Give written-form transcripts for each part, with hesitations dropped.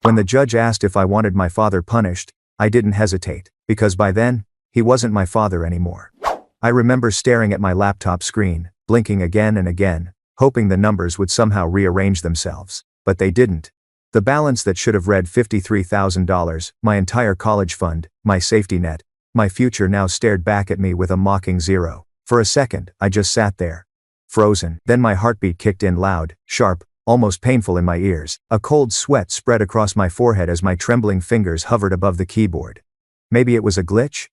When the judge asked if I wanted my father punished, I didn't hesitate, because by then, he wasn't my father anymore. I remember staring at my laptop screen, blinking again and again, hoping the numbers would somehow rearrange themselves, but they didn't. The balance that should have read $53,000, my entire college fund, my safety net, my future now stared back at me with a mocking zero. For a second, I just sat there, frozen. Then my heartbeat kicked in loud, sharp, almost painful in my ears. A cold sweat spread across my forehead as my trembling fingers hovered above the keyboard. Maybe it was a glitch?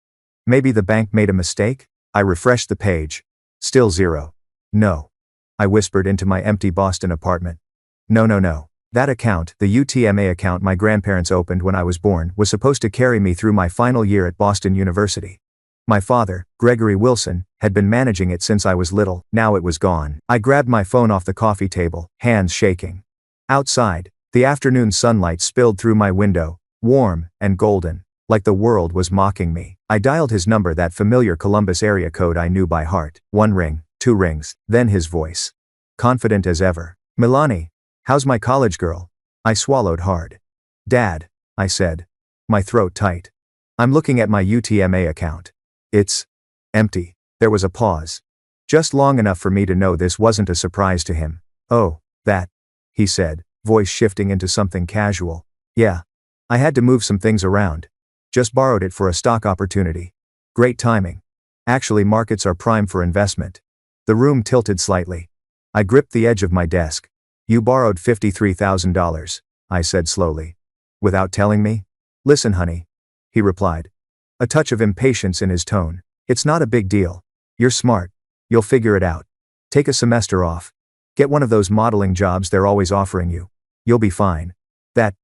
Maybe the bank made a mistake? I refreshed the page. Still zero. No. I whispered into my empty Boston apartment. No. That account, the UTMA account my grandparents opened when I was born, was supposed to carry me through my final year at Boston University. My father, Gregory Wilson, had been managing it since I was little. Now it was gone. I grabbed my phone off the coffee table, hands shaking. Outside, the afternoon sunlight spilled through my window, warm and golden, like the world was mocking me. I dialed his number, that familiar Columbus area code I knew by heart. 1 ring, 2 rings, then his voice. Confident as ever. Milani, how's my college girl? I swallowed hard. Dad, I said, my throat tight. I'm looking at my UTMA account. It's empty. There was a pause. Just long enough for me to know this wasn't a surprise to him. Oh, that, he said, voice shifting into something casual. Yeah. I had to move some things around. Just borrowed it for a stock opportunity. Great timing. Actually, markets are prime for investment. The room tilted slightly. I gripped the edge of my desk. You borrowed $53,000, I said slowly. Without telling me? Listen, honey, he replied. A touch of impatience in his tone. It's not a big deal. You're smart. You'll figure it out. Take a semester off. Get one of those modeling jobs they're always offering you. You'll be fine. That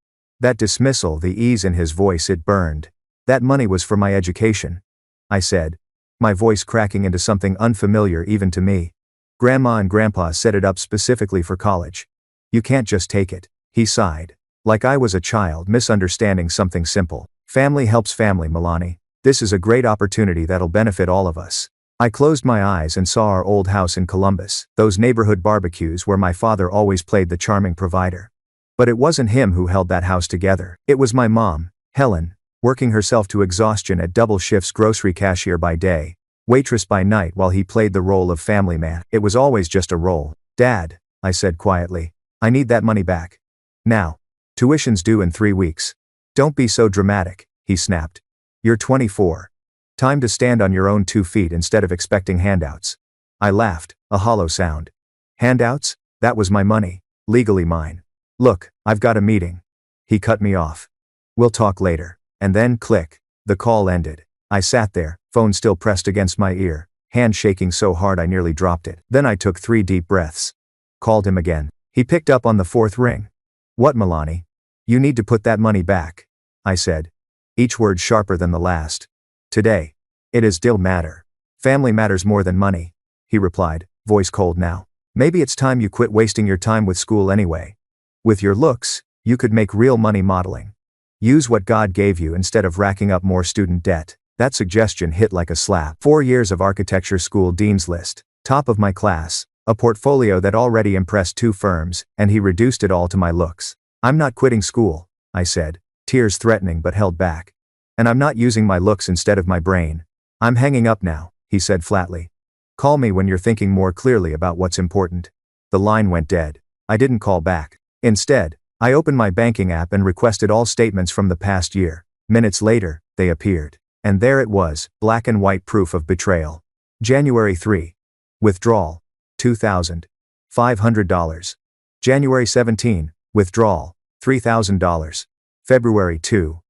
dismissal, the ease in his voice, it burned. That money was for my education, I said, my voice cracking into something unfamiliar even to me. Grandma and Grandpa set it up specifically for college. You can't just take it, he sighed. Like I was a child misunderstanding something simple. Family helps family, Milani. This is a great opportunity that'll benefit all of us. I closed my eyes and saw our old house in Columbus, those neighborhood barbecues where my father always played the charming provider. But it wasn't him who held that house together. It was my mom, Helen, working herself to exhaustion at double shifts, grocery cashier by day, waitress by night, while he played the role of family man. It was always just a role. Dad, I said quietly, I need that money back. Now. Tuition's due in 3 weeks. Don't be so dramatic, he snapped. You're 24. Time to stand on your own 2 feet instead of expecting handouts. I laughed, a hollow sound. Handouts? That was my money, legally mine. Look, I've got a meeting. He cut me off. We'll talk later. And then click, the call ended. I sat there, phone still pressed against my ear, hand shaking so hard I nearly dropped it. Then I took 3 deep breaths. Called him again. He picked up on the 4th ring. What, Milani? You need to put that money back, I said, each word sharper than the last. Today. It is still matter. Family matters more than money, he replied, voice cold now. Maybe it's time you quit wasting your time with school anyway. With your looks, you could make real money modeling. Use what God gave you instead of racking up more student debt. That suggestion hit like a slap. 4 years of architecture school dean's list, top of my class, a portfolio that already impressed 2 firms, and he reduced it all to my looks. I'm not quitting school, I said, tears threatening but held back. And I'm not using my looks instead of my brain. I'm hanging up now, he said flatly. Call me when you're thinking more clearly about what's important. The line went dead. I didn't call back. Instead, I opened my banking app and requested all statements from the past year. Minutes later, they appeared. And there it was, black and white proof of betrayal. January 3. Withdrawal. $2,500. January 17. Withdrawal. $3,000. February 2.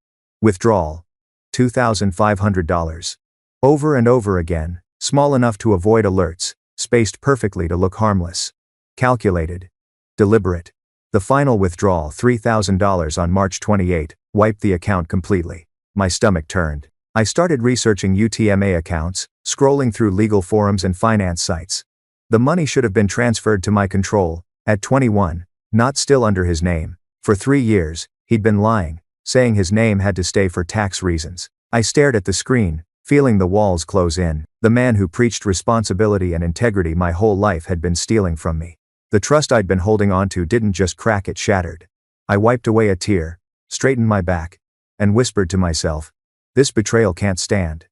Withdrawal. $2,500. Over and over again, small enough to avoid alerts, spaced perfectly to look harmless. Calculated. Deliberate. The final withdrawal, $3,000 on March 28, wiped the account completely. My stomach turned. I started researching UTMA accounts, scrolling through legal forums and finance sites. The money should have been transferred to my control, at 21, not still under his name. For 3 years, he'd been lying, saying his name had to stay for tax reasons. I stared at the screen, feeling the walls close in. The man who preached responsibility and integrity my whole life had been stealing from me. The trust I'd been holding on to didn't just crack, it shattered. I wiped away a tear, straightened my back, and whispered to myself, this betrayal can't stand.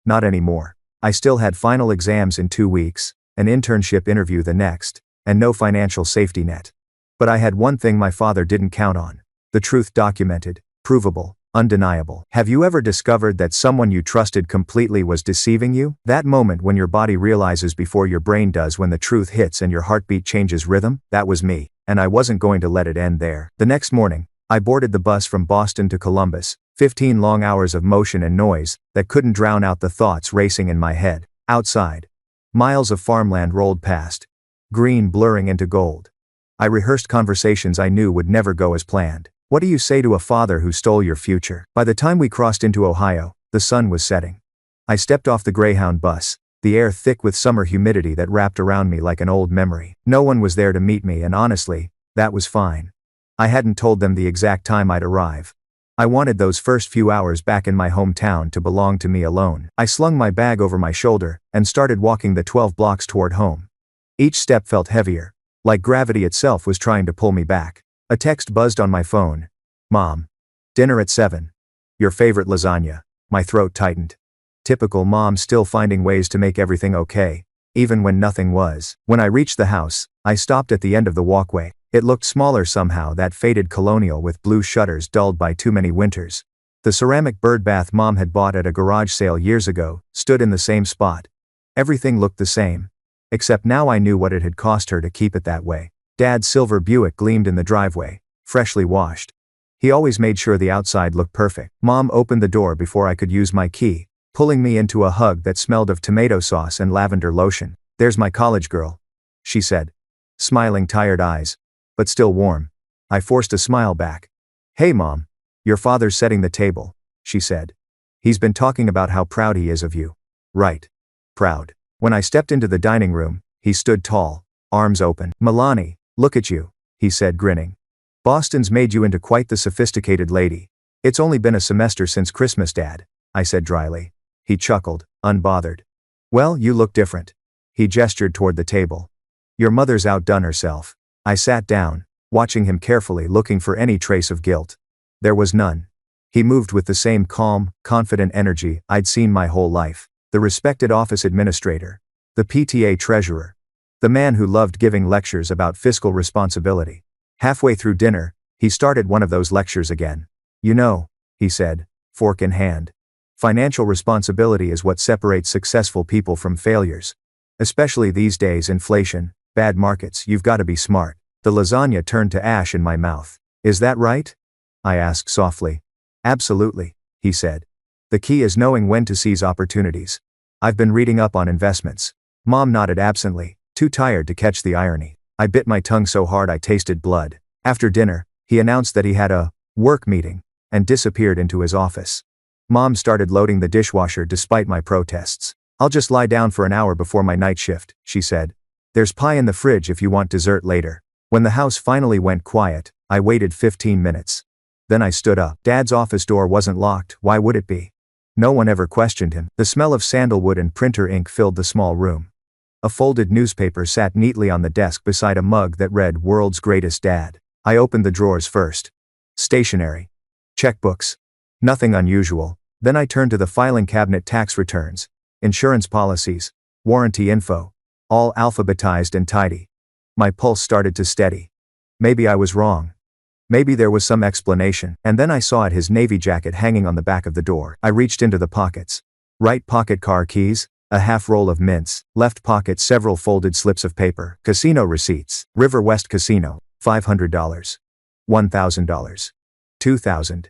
Not anymore. I still had final exams in 2 weeks, an internship interview the next, and no financial safety net. But I had one thing my father didn't count on. The truth documented, provable, undeniable. Have you ever discovered that someone you trusted completely was deceiving you? That moment when your body realizes before your brain does when the truth hits and your heartbeat changes rhythm? That was me, and I wasn't going to let it end there. The next morning, I boarded the bus from Boston to Columbus, 15 long hours of motion and noise that couldn't drown out the thoughts racing in my head. Outside, miles of farmland rolled past, green blurring into gold. I rehearsed conversations I knew would never go as planned. What do you say to a father who stole your future? By the time we crossed into Ohio, the sun was setting. I stepped off the Greyhound bus, the air thick with summer humidity that wrapped around me like an old memory. No one was there to meet me, and honestly, that was fine. I hadn't told them the exact time I'd arrive. I wanted those first few hours back in my hometown to belong to me alone. I slung my bag over my shoulder and started walking the 12 blocks toward home. Each step felt heavier, like gravity itself was trying to pull me back. A text buzzed on my phone. Mom. Dinner at 7. Your favorite lasagna. My throat tightened. Typical mom, still finding ways to make everything okay, even when nothing was. When I reached the house, I stopped at the end of the walkway. It looked smaller somehow, that faded colonial with blue shutters dulled by too many winters. The ceramic birdbath Mom had bought at a garage sale years ago stood in the same spot. Everything looked the same. Except now I knew what it had cost her to keep it that way. Dad's silver Buick gleamed in the driveway, freshly washed. He always made sure the outside looked perfect. Mom opened the door before I could use my key, pulling me into a hug that smelled of tomato sauce and lavender lotion. There's my college girl, she said, smiling tired eyes, but still warm. I forced a smile back. Hey Mom, your father's setting the table, she said. He's been talking about how proud he is of you. Right. Proud. When I stepped into the dining room, he stood tall, arms open. Milani, look at you, he said, grinning. Boston's made you into quite the sophisticated lady. It's only been a semester since Christmas, Dad, I said dryly. He chuckled, unbothered. Well, you look different. He gestured toward the table. Your mother's outdone herself. I sat down, watching him carefully, looking for any trace of guilt. There was none. He moved with the same calm, confident energy I'd seen my whole life. The respected office administrator. The PTA treasurer. The man who loved giving lectures about fiscal responsibility. Halfway through dinner, he started one of those lectures again. You know, he said, fork in hand. Financial responsibility is what separates successful people from failures. Especially these days, inflation, bad markets, you've got to be smart. The lasagna turned to ash in my mouth. Is that right? I asked softly. Absolutely, he said. The key is knowing when to seize opportunities. I've been reading up on investments. Mom nodded absently, too tired to catch the irony. I bit my tongue so hard I tasted blood. After dinner, he announced that he had a work meeting and disappeared into his office. Mom started loading the dishwasher despite my protests. I'll just lie down for an hour before my night shift, she said. There's pie in the fridge if you want dessert later. When the house finally went quiet, I waited 15 minutes. Then I stood up. Dad's office door wasn't locked, why would it be? No one ever questioned him. The smell of sandalwood and printer ink filled the small room. A folded newspaper sat neatly on the desk beside a mug that read World's Greatest Dad. I opened the drawers first. Stationery. Checkbooks. Nothing unusual. Then I turned to the filing cabinet. Tax returns. Insurance policies. Warranty info. All alphabetized and tidy. My pulse started to steady. Maybe I was wrong. Maybe there was some explanation. And then I saw it, his navy jacket hanging on the back of the door. I reached into the pockets. Right pocket car keys. A half roll of mints. Left pocket several folded slips of paper. Casino receipts. River West Casino. $500. $1,000. $2,000.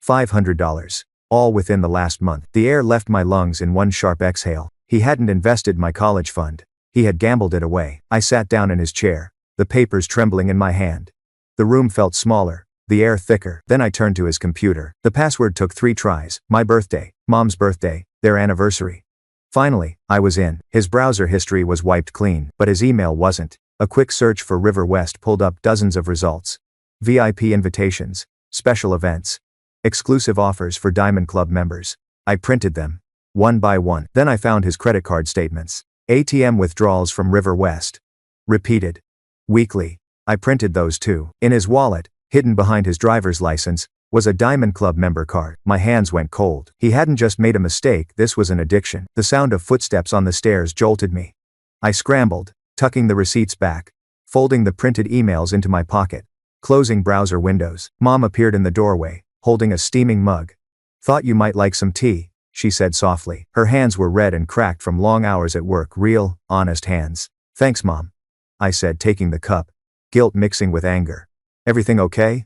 $500. All within the last month. The air left my lungs in one sharp exhale. He hadn't invested my college fund. He had gambled it away. I sat down in his chair, the papers trembling in my hand. The room felt smaller, the air thicker. Then I turned to his computer. The password took 3 tries. My birthday, Mom's birthday, their anniversary. Finally, I was in. His browser history was wiped clean, but his email wasn't. A quick search for River West pulled up dozens of results. VIP invitations, special events, exclusive offers for Diamond Club members. I printed them, one by one. Then I found his credit card statements. ATM withdrawals from River West. Repeated. Weekly. I printed those too. In his wallet, hidden behind his driver's license, was a Diamond Club member card. My hands went cold. He hadn't just made a mistake, this was an addiction. The sound of footsteps on the stairs jolted me. I scrambled, tucking the receipts back, folding the printed emails into my pocket, closing browser windows. Mom appeared in the doorway, holding a steaming mug. "Thought you might like some tea," she said softly. Her hands were red and cracked from long hours at work, real, honest hands. "Thanks, Mom," I said, taking the cup, guilt mixing with anger. "Everything okay?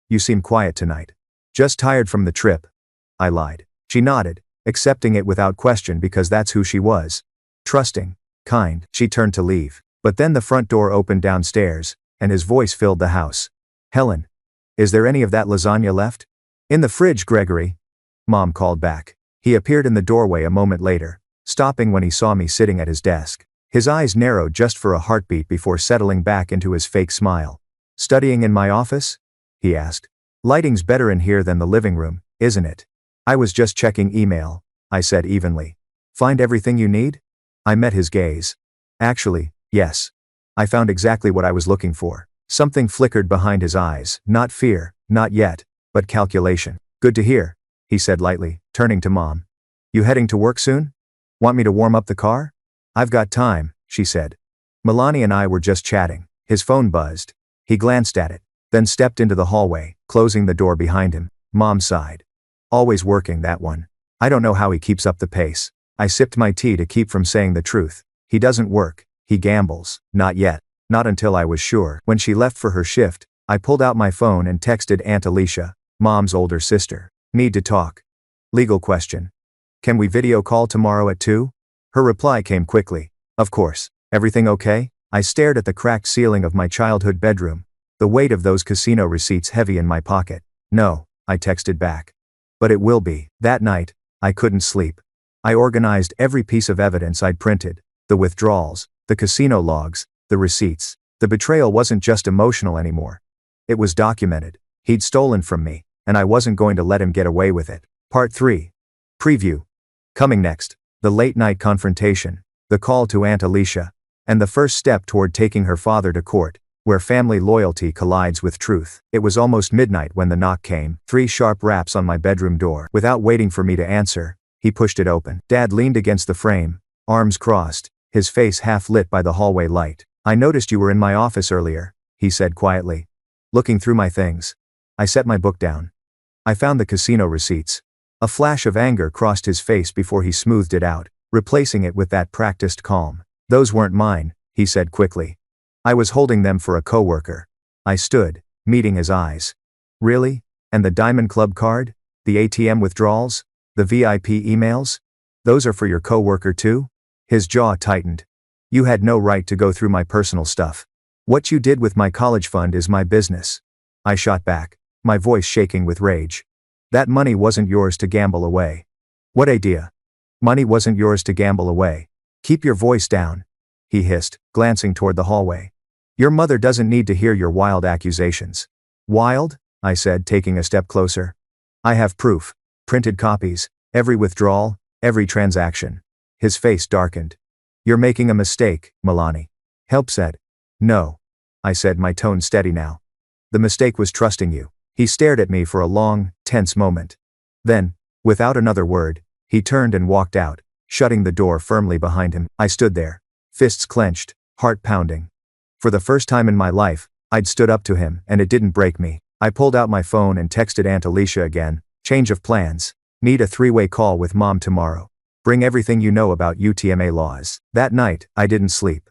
You seem quiet tonight." "Just tired from the trip," I lied. She nodded, accepting it without question because that's who she was. Trusting, kind. She turned to leave. But then the front door opened downstairs, and his voice filled the house. "Helen, is there any of that lasagna left?" "In the fridge, Gregory," Mom called back. He appeared in the doorway a moment later, stopping when he saw me sitting at his desk. His eyes narrowed just for a heartbeat before settling back into his fake smile. "Studying in my office?" he asked. "Lighting's better in here than the living room, isn't it?" "I was just checking email," I said evenly. "Find everything you need?" I met his gaze. "Actually, yes. I found exactly what I was looking for." Something flickered behind his eyes, not fear, not yet, but calculation. "Good to hear," he said lightly, turning to Mom. "You heading to work soon? Want me to warm up the car?" "I've got time," she said. Milani and I were just chatting. His phone buzzed. He glanced at it, then stepped into the hallway, closing the door behind him. Mom sighed. "Always working, that one. I don't know how he keeps up the pace." I sipped my tea to keep from saying the truth. "He doesn't work, he gambles." "Not yet." Not until I was sure. When she left for her shift, I pulled out my phone and texted Aunt Alicia, Mom's older sister. "Need to talk. Legal question. Can we video call tomorrow at 2? Her reply came quickly. "Of course. Everything okay?" I stared at the cracked ceiling of my childhood bedroom, the weight of those casino receipts heavy in my pocket. "No," I texted back. "But it will be." That night, I couldn't sleep. I organized every piece of evidence I'd printed, the withdrawals, the casino logs, the receipts. The betrayal wasn't just emotional anymore. It was documented. He'd stolen from me, and I wasn't going to let him get away with it. Part 3. Preview. Coming next, the late-night confrontation, the call to Aunt Alicia, and the first step toward taking her father to court, where family loyalty collides with truth. It was almost midnight when the knock came, 3 sharp raps on my bedroom door. Without waiting for me to answer, he pushed it open. Dad leaned against the frame, arms crossed, his face half lit by the hallway light. "I noticed you were in my office earlier," he said quietly. "Looking through my things." I set my book down. I found the casino receipts. A flash of anger crossed his face before he smoothed it out, replacing it with that practiced calm. "Those weren't mine," he said quickly. "I was holding them for a coworker." I stood, meeting his eyes. "Really? And the Diamond Club card? The ATM withdrawals? The VIP emails? Those are for your coworker too?" His jaw tightened. "You had no right to go through my personal stuff. What you did with my college fund is my business." I shot back, my voice shaking with rage. "That money wasn't yours to gamble away." "What idea? Money wasn't yours to gamble away. Keep your voice down," he hissed, glancing toward the hallway. "Your mother doesn't need to hear your wild accusations." "Wild?" I said, taking a step closer. "I have proof. Printed copies, every withdrawal, every transaction." His face darkened. "You're making a mistake, Milani." Help said. "No," I said, my tone steady now. "The mistake was trusting you." He stared at me for a long, tense moment. Then, without another word, he turned and walked out, shutting the door firmly behind him. I stood there, fists clenched, heart pounding. For the first time in my life, I'd stood up to him, and it didn't break me. I pulled out my phone and texted Aunt Alicia again. "Change of plans. Need a 3-way call with Mom tomorrow. Bring everything you know about UTMA laws." That night, I didn't sleep.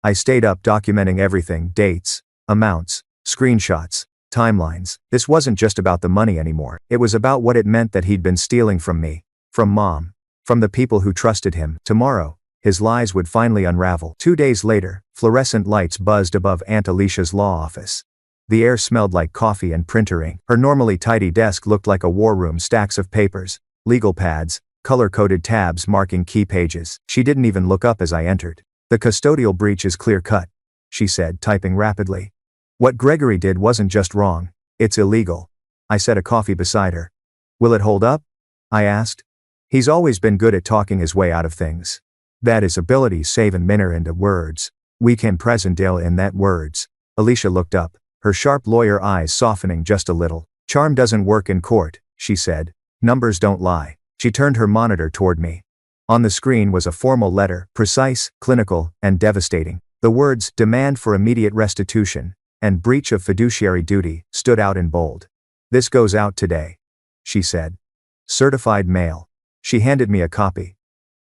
I stayed up documenting everything, dates, amounts, screenshots, timelines. This wasn't just about the money anymore. It was about what it meant that he'd been stealing from me, from Mom, from the people who trusted him. Tomorrow, his lies would finally unravel. 2 days later, fluorescent lights buzzed above Aunt Alicia's law office. The air smelled like coffee and printer ink. Her normally tidy desk looked like a war room, stacks of papers, legal pads, color-coded tabs marking key pages. She didn't even look up as I entered. "The custodial breach is clear-cut," she said, typing rapidly. "What Gregory did wasn't just wrong, it's illegal." I set a coffee beside her. "Will it hold up?" I asked. He's always been good at talking his way out of things. That is ability saving minner into words. We can present in that words. Alicia looked up, her sharp lawyer eyes softening just a little. Charm doesn't work in court, she said. Numbers don't lie. She turned her monitor toward me. On the screen was a formal letter, precise, clinical, and devastating. The words, demand for immediate restitution, and breach of fiduciary duty, stood out in bold. This goes out today, she said. Certified mail. She handed me a copy.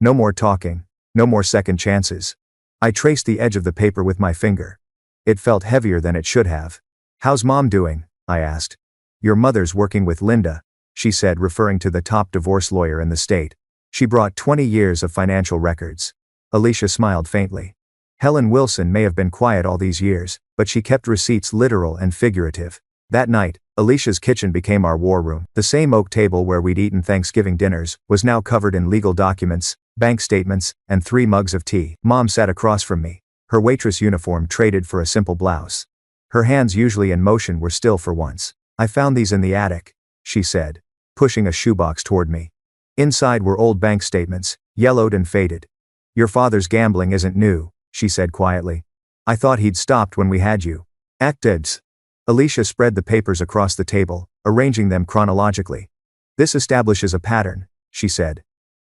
No more talking. No more second chances. I traced the edge of the paper with my finger. It felt heavier than it should have. How's Mom doing? I asked. Your mother's working with Linda, she said, referring to the top divorce lawyer in the state. She brought 20 years of financial records. Alicia smiled faintly. Helen Wilson may have been quiet all these years, but she kept receipts literal and figurative. That night, Alicia's kitchen became our war room. The same oak table where we'd eaten Thanksgiving dinners was now covered in legal documents, bank statements, and 3 mugs of tea. Mom sat across from me, her waitress uniform traded for a simple blouse. Her hands, usually in motion, were still for once. I found these in the attic, she said, pushing a shoebox toward me. Inside were old bank statements, yellowed and faded. Your father's gambling isn't new, she said quietly. I thought he'd stopped when we had you. Actives. Alicia spread the papers across the table, arranging them chronologically. This establishes a pattern, she said.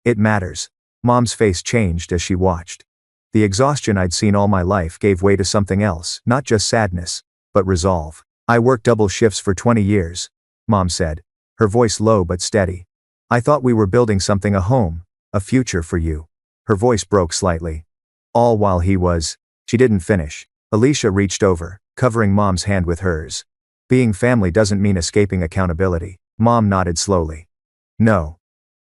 It matters. Mom's face changed as she watched. The exhaustion I'd seen all my life gave way to something else, not just sadness, but resolve. I worked double shifts for 20 years, Mom said, her voice low but steady. I thought we were building something, a home, a future for you. Her voice broke slightly. All while he was. She didn't finish. Alicia reached over, covering Mom's hand with hers. Being family doesn't mean escaping accountability. Mom nodded slowly. No.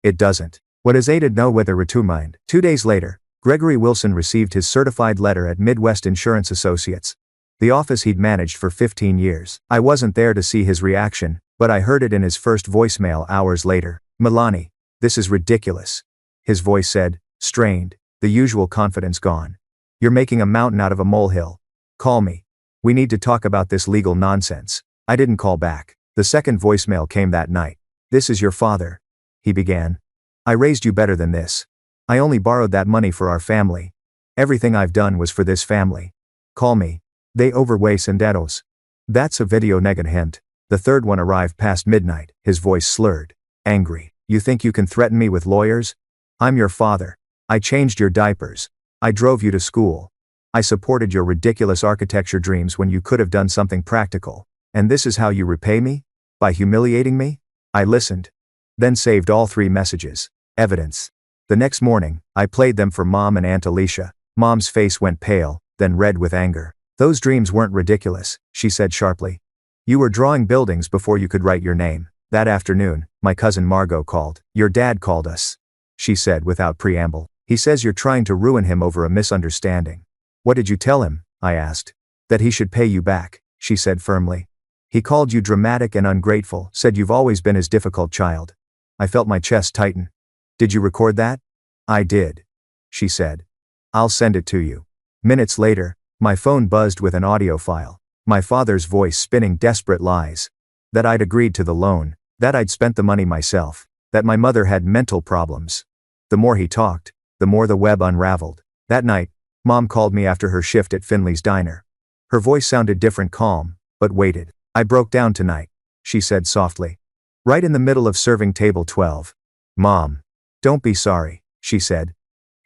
It doesn't. What is aided no whether retumind. 2 days later, Gregory Wilson received his certified letter at Midwest Insurance Associates, the office he'd managed for 15 years. I wasn't there to see his reaction, but I heard it in his first voicemail hours later. Milani, this is ridiculous. His voice said, strained, the usual confidence gone. You're making a mountain out of a molehill. Call me. We need to talk about this legal nonsense. I didn't call back. The second voicemail came that night. This is your father, he began. I raised you better than this. I only borrowed that money for our family. Everything I've done was for this family. Call me. They overweigh senderos. That's a video negative hint. The third one arrived past midnight, his voice slurred. Angry. You think you can threaten me with lawyers? I'm your father. I changed your diapers. I drove you to school. I supported your ridiculous architecture dreams when you could have done something practical. And this is how you repay me? By humiliating me? I listened. Then saved all 3 messages. Evidence. The next morning, I played them for Mom and Aunt Alicia. Mom's face went pale, then red with anger. Those dreams weren't ridiculous, she said sharply. You were drawing buildings before you could write your name. That afternoon, my cousin Margot called. Your dad called us, she said without preamble. He says you're trying to ruin him over a misunderstanding. What did you tell him? I asked. That he should pay you back, she said firmly. He called you dramatic and ungrateful, said you've always been his difficult child. I felt my chest tighten. Did you record that? I did, she said. I'll send it to you. Minutes later, my phone buzzed with an audio file. My father's voice spinning desperate lies. That I'd agreed to the loan, that I'd spent the money myself, that my mother had mental problems. The more he talked, the more the web unraveled. That night, Mom called me after her shift at Finley's diner. Her voice sounded different, calm, but weighted. I broke down tonight, she said softly. Right in the middle of serving table 12. Mom. Don't be sorry, she said.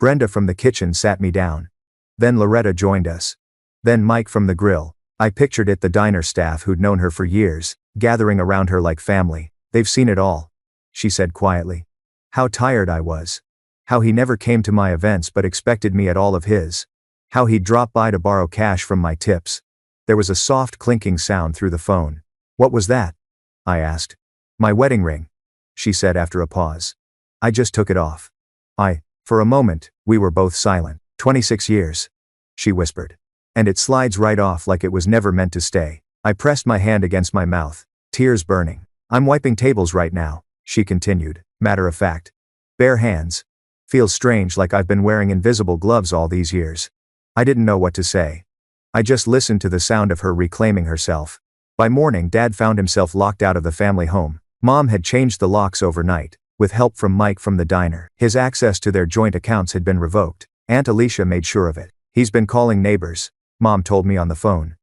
Brenda from the kitchen sat me down. Then Loretta joined us. Then Mike from the grill. I pictured it, the diner staff who'd known her for years, gathering around her like family. They've seen it all, she said quietly. How tired I was. How he never came to my events but expected me at all of his. How he'd drop by to borrow cash from my tips. There was a soft clinking sound through the phone. What was that? I asked. My wedding ring, she said after a pause. I just took it off. For a moment, we were both silent. 26 years, she whispered. And it slides right off like it was never meant to stay. I pressed my hand against my mouth, tears burning. I'm wiping tables right now, she continued, matter of fact. Bare hands. Feels strange, like I've been wearing invisible gloves all these years. I didn't know what to say. I just listened to the sound of her reclaiming herself. By morning, Dad found himself locked out of the family home. Mom had changed the locks overnight, with help from Mike from the diner. His access to their joint accounts had been revoked. Aunt Alicia made sure of it. He's been calling neighbors, Mom told me on the phone.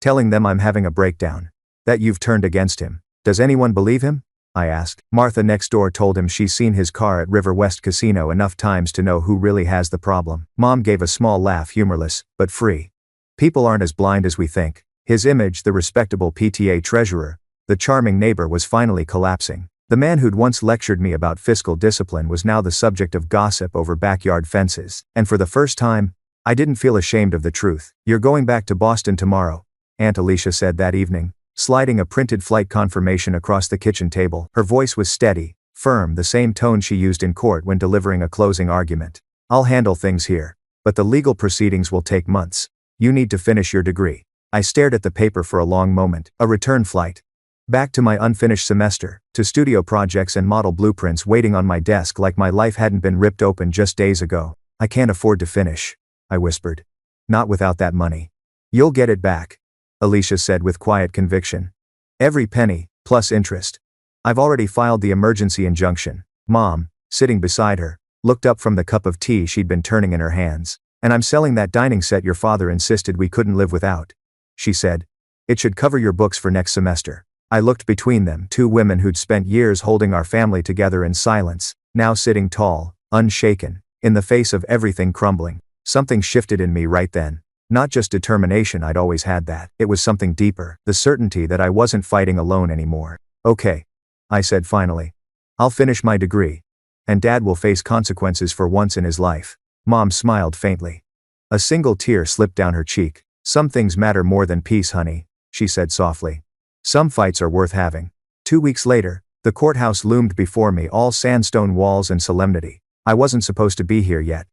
Telling them I'm having a breakdown. That you've turned against him. Does anyone believe him? I asked. Martha next door told him she's seen his car at River West Casino enough times to know who really has the problem. Mom gave a small laugh, humorless, but free. People aren't as blind as we think. His image, the respectable PTA treasurer, the charming neighbor, was finally collapsing. The man who'd once lectured me about fiscal discipline was now the subject of gossip over backyard fences, and for the first time, I didn't feel ashamed of the truth. You're going back to Boston tomorrow, Aunt Alicia said that evening, sliding a printed flight confirmation across the kitchen table. Her voice was steady, firm, the same tone she used in court when delivering a closing argument. I'll handle things here, but the legal proceedings will take months. You need to finish your degree. I stared at the paper for a long moment. A return flight. Back to my unfinished semester, to studio projects and model blueprints waiting on my desk like my life hadn't been ripped open just days ago. I can't afford to finish, I whispered. Not without that money. You'll get it back, Alicia said with quiet conviction. Every penny, plus interest. I've already filed the emergency injunction. Mom, sitting beside her, looked up from the cup of tea she'd been turning in her hands. And I'm selling that dining set your father insisted we couldn't live without, she said. It should cover your books for next semester. I looked between them, two women who'd spent years holding our family together in silence, now sitting tall, unshaken, in the face of everything crumbling. Something shifted in me right then. Not just determination, I'd always had that. It was something deeper, the certainty that I wasn't fighting alone anymore. Okay, I said finally. I'll finish my degree. And Dad will face consequences for once in his life. Mom smiled faintly. A single tear slipped down her cheek. Some things matter more than peace, honey, she said softly. Some fights are worth having. 2 weeks later, the courthouse loomed before me, all sandstone walls and solemnity. I wasn't supposed to be here yet.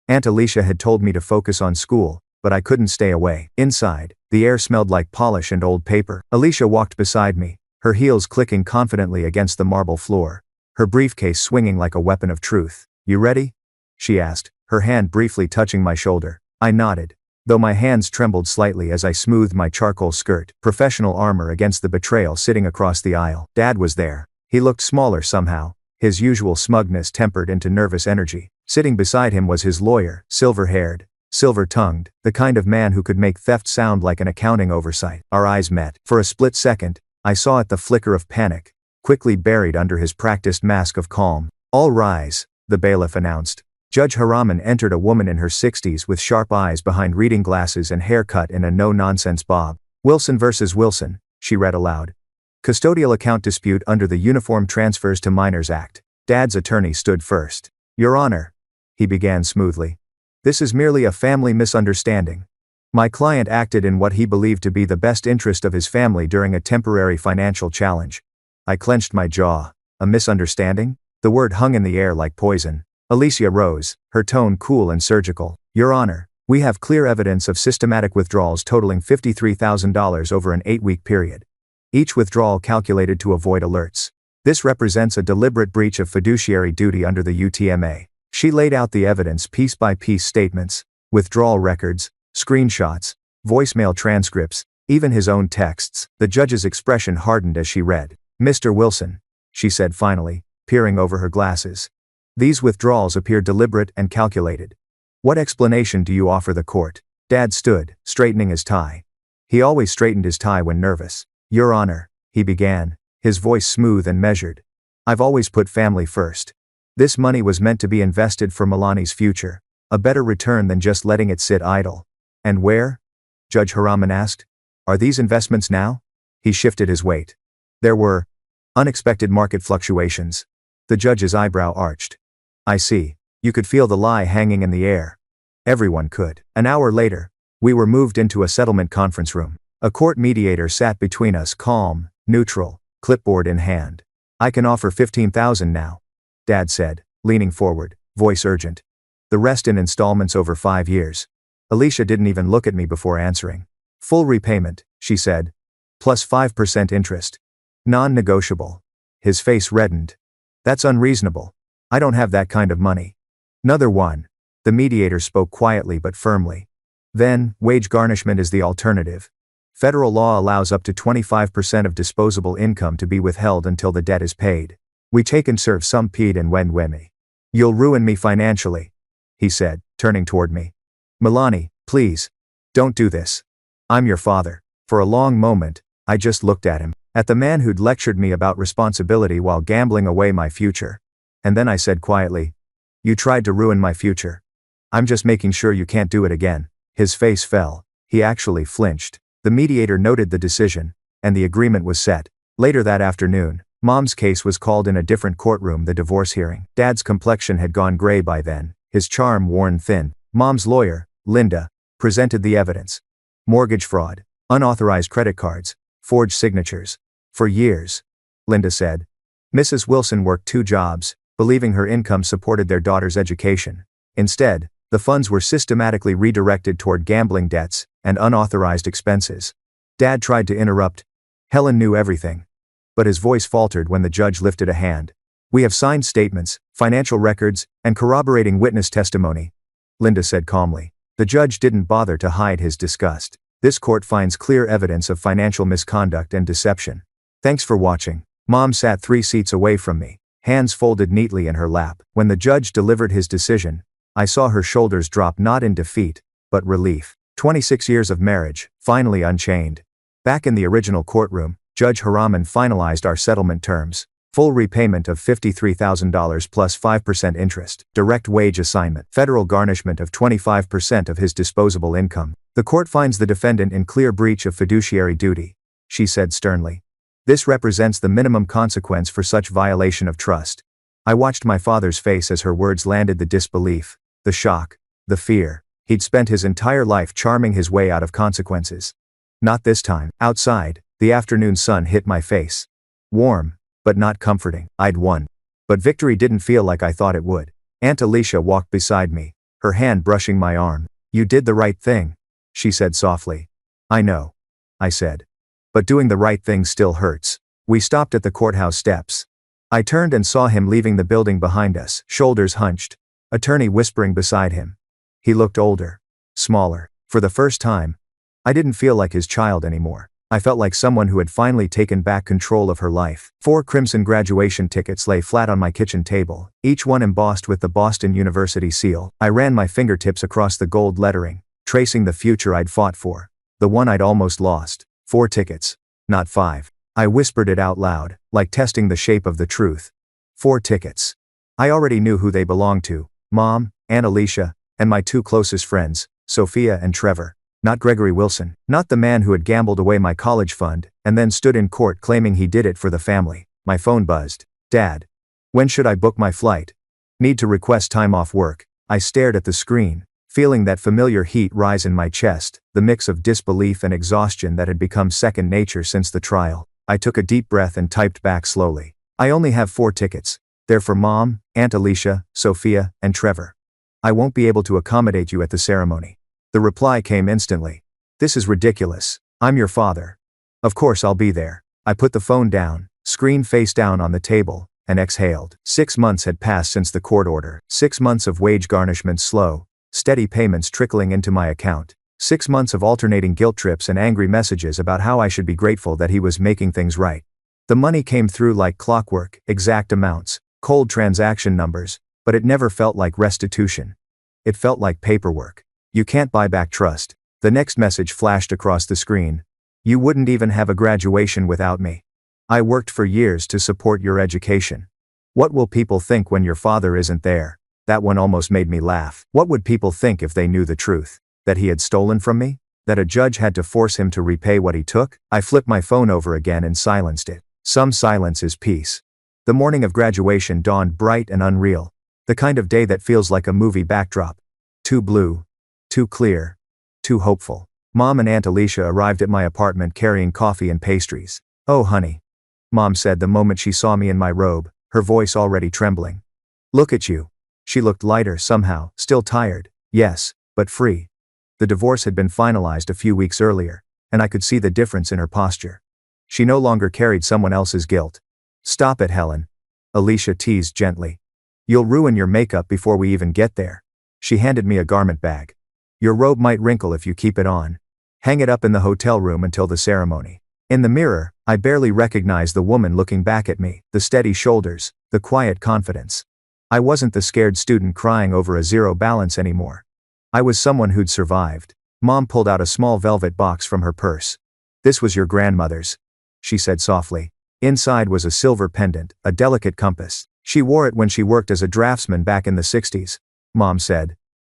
Aunt Alicia had told me to focus on school, but I couldn't stay away. Inside, the air smelled like polish and old paper. Alicia walked beside me, her heels clicking confidently against the marble floor, her briefcase swinging like a weapon of truth. You ready? She asked, her hand briefly touching my shoulder. I nodded, though my hands trembled slightly as I smoothed my charcoal skirt, professional armor against the betrayal sitting across the aisle. Dad was there. He looked smaller somehow, his usual smugness tempered into nervous energy. Sitting beside him was his lawyer, silver-haired, silver-tongued, the kind of man who could make theft sound like an accounting oversight. Our eyes met. For a split second, I saw it, the flicker of panic, quickly buried under his practiced mask of calm. All rise, the bailiff announced. Judge Haraman entered, a woman in her 60s with sharp eyes behind reading glasses and hair cut in a no-nonsense bob. Wilson versus Wilson, she read aloud. Custodial account dispute under the Uniform Transfers to Minors Act. Dad's attorney stood first. Your Honor, he began smoothly. This is merely a family misunderstanding. My client acted in what he believed to be the best interest of his family during a temporary financial challenge. I clenched my jaw. A misunderstanding? The word hung in the air like poison. Alicia rose, her tone cool and surgical. Your Honor, we have clear evidence of systematic withdrawals totaling $53,000 over an 8-week period. Each withdrawal calculated to avoid alerts. This represents a deliberate breach of fiduciary duty under the UTMA. She laid out the evidence piece by piece: statements, withdrawal records, screenshots, voicemail transcripts, even his own texts. The judge's expression hardened as she read. Mr. Wilson, she said finally, peering over her glasses. These withdrawals appear deliberate and calculated. What explanation do you offer the court? Dad stood, straightening his tie. He always straightened his tie when nervous. Your Honor, he began, his voice smooth and measured. I've always put family first. This money was meant to be invested for Milani's future, a better return than just letting it sit idle. And where? Judge Haraman asked. Are these investments now? He shifted his weight. There were unexpected market fluctuations. The judge's eyebrow arched. I see. You could feel the lie hanging in the air. Everyone could. An hour later, we were moved into a settlement conference room. A court mediator sat between us, calm, neutral, clipboard in hand. I can offer $15,000 now, Dad said, leaning forward, voice urgent. The rest in installments over 5 years. Alicia didn't even look at me before answering. Full repayment, she said. Plus 5% interest. Non-negotiable. His face reddened. That's unreasonable. I don't have that kind of money. Another one. The mediator spoke quietly but firmly. Then, wage garnishment is the alternative. Federal law allows up to 25% of disposable income to be withheld until the debt is paid. We take and serve some paid and when me. You'll ruin me financially, he said, turning toward me. Milani, please. Don't do this. I'm your father. For a long moment, I just looked at him. At the man who'd lectured me about responsibility while gambling away my future. And then I said quietly, "You tried to ruin my future. I'm just making sure you can't do it again." His face fell. He actually flinched. The mediator noted the decision, and the agreement was set. Later that afternoon, Mom's case was called in a different courtroom, the divorce hearing. Dad's complexion had gone gray by then, his charm worn thin. Mom's lawyer, Linda, presented the evidence. Mortgage fraud, unauthorized credit cards, forged signatures. For years, Linda said, Mrs. Wilson worked 2 jobs, believing her income supported their daughter's education. Instead, the funds were systematically redirected toward gambling debts and unauthorized expenses. Dad tried to interrupt. Helen knew everything. But his voice faltered when the judge lifted a hand. "We have signed statements, financial records, and corroborating witness testimony," Linda said calmly. The judge didn't bother to hide his disgust. "This court finds clear evidence of financial misconduct and deception. Thanks for watching." Mom sat 3 seats away from me, hands folded neatly in her lap. When the judge delivered his decision, I saw her shoulders drop, not in defeat, but relief. 26 years of marriage, finally unchained. Back in the original courtroom, Judge Haraman finalized our settlement terms. Full repayment of $53,000 plus 5% interest, direct wage assignment, federal garnishment of 25% of his disposable income. "The court finds the defendant in clear breach of fiduciary duty," she said sternly. "This represents the minimum consequence for such violation of trust." I watched my father's face as her words landed, the disbelief, the shock, the fear. He'd spent his entire life charming his way out of consequences. Not this time. Outside, the afternoon sun hit my face. Warm, but not comforting. I'd won. But victory didn't feel like I thought it would. Aunt Alicia walked beside me, her hand brushing my arm. "You did the right thing," she said softly. "I know," I said. "But doing the right thing still hurts." We stopped at the courthouse steps. I turned and saw him leaving the building behind us, shoulders hunched, attorney whispering beside him. He looked older, smaller. For the first time, I didn't feel like his child anymore. I felt like someone who had finally taken back control of her life. 4 crimson graduation tickets lay flat on my kitchen table, each one embossed with the Boston University seal. I ran my fingertips across the gold lettering, tracing the future I'd fought for. The one I'd almost lost. 4 tickets, not 5. I whispered it out loud, like testing the shape of the truth. 4 tickets. I already knew who they belonged to. Mom, Aunt Alicia, and my 2 closest friends, Sophia and Trevor. Not Gregory Wilson, not the man who had gambled away my college fund, and then stood in court claiming he did it for the family. My phone buzzed. "Dad. When should I book my flight? Need to request time off work." I stared at the screen, feeling that familiar heat rise in my chest, the mix of disbelief and exhaustion that had become second nature since the trial. I took a deep breath and typed back slowly. "I only have 4 tickets. They're for Mom, Aunt Alicia, Sophia, and Trevor. I won't be able to accommodate you at the ceremony." The reply came instantly. "This is ridiculous. I'm your father. Of course I'll be there." I put the phone down, screen face down on the table, and exhaled. 6 months had passed since the court order. 6 months of wage garnishment, slow, steady payments trickling into my account. 6 months of alternating guilt trips and angry messages about how I should be grateful that he was making things right. The money came through like clockwork, exact amounts, cold transaction numbers, but it never felt like restitution. It felt like paperwork. "You can't buy back trust." The next message flashed across the screen. "You wouldn't even have a graduation without me. I worked for years to support your education. What will people think when your father isn't there?" That one almost made me laugh. What would people think if they knew the truth? That he had stolen from me? That a judge had to force him to repay what he took? I flipped my phone over again and silenced it. Some silence is peace. The morning of graduation dawned bright and unreal. The kind of day that feels like a movie backdrop. Too blue. Too clear. Too hopeful. Mom and Aunt Alicia arrived at my apartment carrying coffee and pastries. "Oh honey," Mom said the moment she saw me in my robe, her voice already trembling. "Look at you." She looked lighter somehow, still tired, yes, but free. The divorce had been finalized a few weeks earlier, and I could see the difference in her posture. She no longer carried someone else's guilt. "Stop it, Helen," Alicia teased gently. "You'll ruin your makeup before we even get there." She handed me a garment bag. "Your robe might wrinkle if you keep it on. Hang it up in the hotel room until the ceremony." In the mirror, I barely recognized the woman looking back at me, the steady shoulders, the quiet confidence. I wasn't the scared student crying over a zero balance anymore. I was someone who'd survived. Mom pulled out a small velvet box from her purse. "This was your grandmother's. she said softly. Inside was a silver pendant, a delicate compass. She wore it when she worked as a draftsman back in the 60s, Mom said.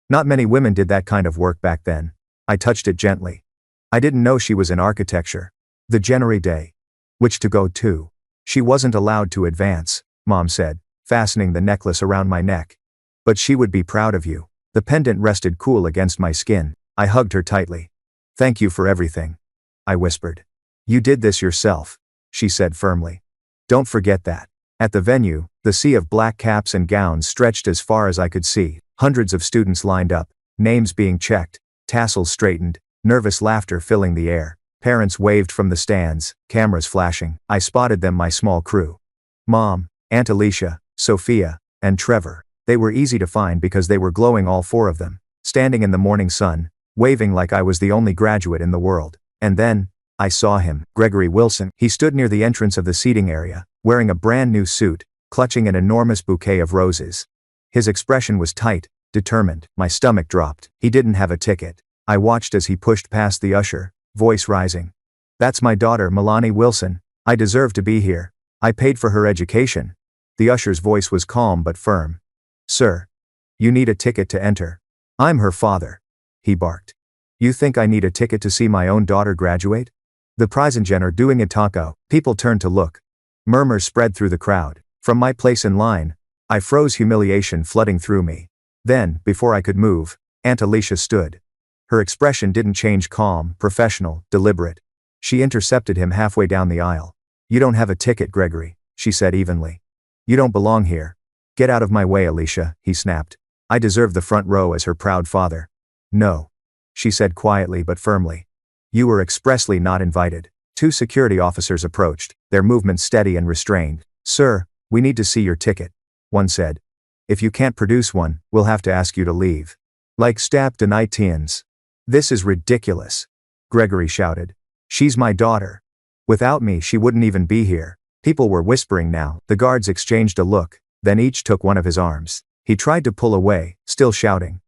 Not many women did that kind of work back then. I touched it gently. I didn't know she was in architecture. The January day. Which to go to. She wasn't allowed to advance, Mom said, fastening the necklace around my neck. But she would be proud of you. The pendant rested cool against my skin. I hugged her tightly. Thank you for everything, I whispered. You did this yourself, she said firmly. Don't forget that. At the venue, the sea of black caps and gowns stretched as far as I could see. Hundreds of students lined up, names being checked, tassels straightened, nervous laughter filling the air. Parents waved from the stands, cameras flashing. I spotted them, my small crew. Mom, Aunt Alicia, Sophia, and Trevor. They were easy to find because they were glowing, all four of them, standing in the morning sun, waving like I was the only graduate in the world. And then, I saw him, Gregory Wilson. He stood near the entrance of the seating area, wearing a brand new suit, clutching an enormous bouquet of roses. His expression was tight, determined. My stomach dropped. He didn't have a ticket. I watched as he pushed past the usher, voice rising. That's my daughter, Milani Wilson. I deserve to be here. I paid for her education. The usher's voice was calm but firm. Sir, you need a ticket to enter. I'm her father, he barked. You think I need a ticket to see my own daughter graduate? The Preisengen are doing a taco. People turned to look. Murmurs spread through the crowd. From my place in line, I froze, humiliation flooding through me. Then, before I could move, Aunt Alicia stood. Her expression didn't change, calm, professional, deliberate. She intercepted him halfway down the aisle. You don't have a ticket, Gregory, she said evenly. You don't belong here. Get out of my way, Alicia, he snapped. I deserve the front row as her proud father. No, she said quietly but firmly. You were expressly not invited. Two security officers approached, their movements steady and restrained. Sir, we need to see your ticket, one said. If you can't produce one, we'll have to ask you to leave. Like stab de Nitians. This is ridiculous, Gregory shouted. She's my daughter. Without me, she wouldn't even be here. People were whispering now. The guards exchanged a look, then each took one of his arms. He tried to pull away, still shouting.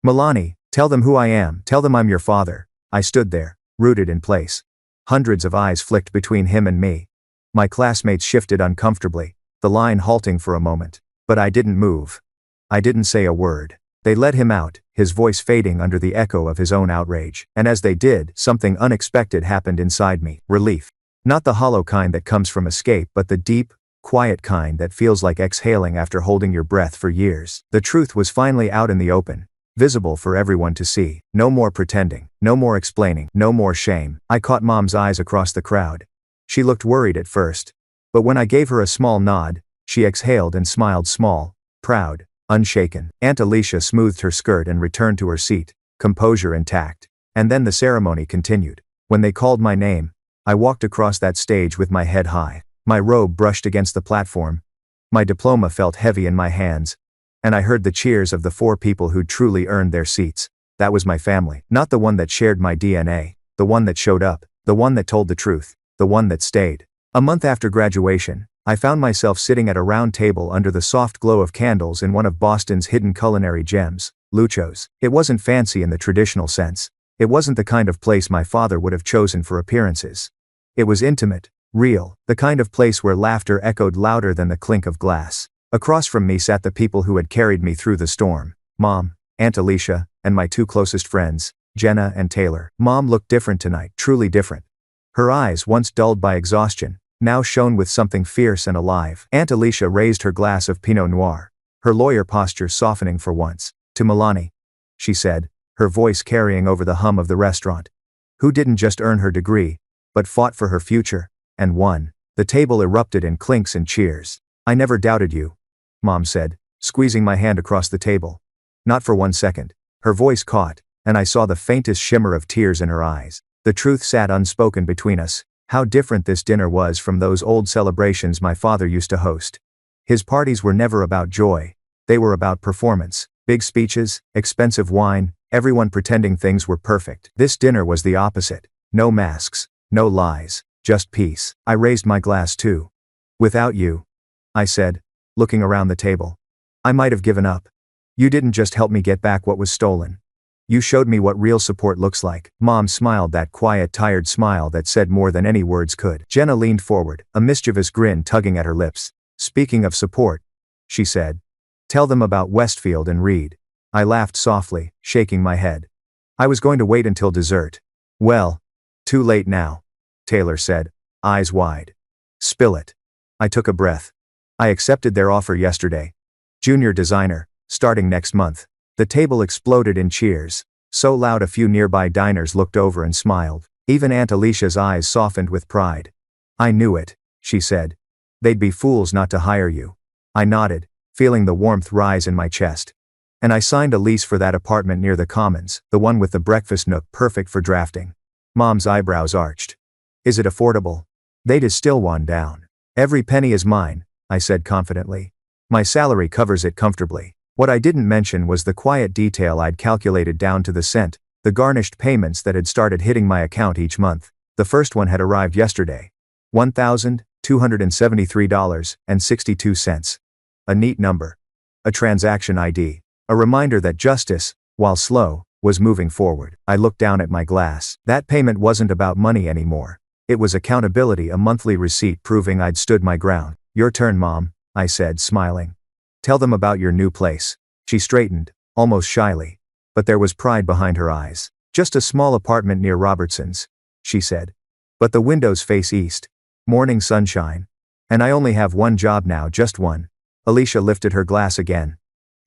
Milani, tell them who I am. Tell them I'm your father. I stood there, rooted in place. Hundreds of eyes flicked between him and me. My classmates shifted uncomfortably, the line halting for a moment. But I didn't move. I didn't say a word. They let him out, his voice fading under the echo of his own outrage. And as they did, something unexpected happened inside me. Relief. Not the hollow kind that comes from escape, but the deep, quiet kind that feels like exhaling after holding your breath for years. The truth was finally out in the open, visible for everyone to see. No more pretending, no more explaining, no more shame. I caught Mom's eyes across the crowd. She looked worried at first. But when I gave her a small nod, she exhaled and smiled, small, proud, unshaken. Aunt Alicia smoothed her skirt and returned to her seat, composure intact. And then the ceremony continued. When they called my name, I walked across that stage with my head high. My robe brushed against the platform. My diploma felt heavy in my hands. And I heard the cheers of the four people who'd truly earned their seats. That was my family. Not the one that shared my DNA. The one that showed up. The one that told the truth. The one that stayed. A month after graduation, I found myself sitting at a round table under the soft glow of candles in one of Boston's hidden culinary gems, Lucho's. It wasn't fancy in the traditional sense. It wasn't the kind of place my father would have chosen for appearances. It was intimate, real, the kind of place where laughter echoed louder than the clink of glass. Across from me sat the people who had carried me through the storm. Mom, Aunt Alicia, and my two closest friends, Jenna and Taylor. Mom looked different tonight, truly different. Her eyes, once dulled by exhaustion, now shone with something fierce and alive. Aunt Alicia raised her glass of Pinot Noir, her lawyer posture softening for once. To Milani, she said, her voice carrying over the hum of the restaurant. Who didn't just earn her degree, but fought for her future, and won. The table erupted in clinks and cheers. I never doubted you, Mom said, squeezing my hand across the table. Not for 1 second. Her voice caught, and I saw the faintest shimmer of tears in her eyes. The truth sat unspoken between us. How different this dinner was from those old celebrations my father used to host. His parties were never about joy. They were about performance. Big speeches, expensive wine, everyone pretending things were perfect. This dinner was the opposite. No masks, no lies, just peace. I raised my glass too. Without you, I said, looking around the table, I might have given up. You didn't just help me get back what was stolen. You showed me what real support looks like. Mom smiled, that quiet, tired smile that said more than any words could. Jenna leaned forward, a mischievous grin tugging at her lips. Speaking of support, she said. Tell them about Westfield and Reed. I laughed softly, shaking my head. I was going to wait until dessert. Well, too late now, Taylor said, eyes wide. Spill it. I took a breath. I accepted their offer yesterday. Junior designer, starting next month. The table exploded in cheers, so loud a few nearby diners looked over and smiled. Even Aunt Alicia's eyes softened with pride. I knew it, she said. They'd be fools not to hire you. I nodded, feeling the warmth rise in my chest. And I signed a lease for that apartment near the Commons, the one with the breakfast nook perfect for drafting. Mom's eyebrows arched. Is it affordable? They distill one down. Every penny is mine, I said confidently. My salary covers it comfortably. What I didn't mention was the quiet detail I'd calculated down to the cent, the garnished payments that had started hitting my account each month. The first one had arrived yesterday. $1,273.62. A neat number. A transaction ID. A reminder that justice, while slow, was moving forward. I looked down at my glass. That payment wasn't about money anymore. It was accountability, a monthly receipt proving I'd stood my ground. Your turn, Mom, I said, smiling. Tell them about your new place. She straightened, almost shyly. But there was pride behind her eyes. Just a small apartment near Robertson's, she said. But the windows face east. Morning sunshine. And I only have one job now, just one. Alicia lifted her glass again.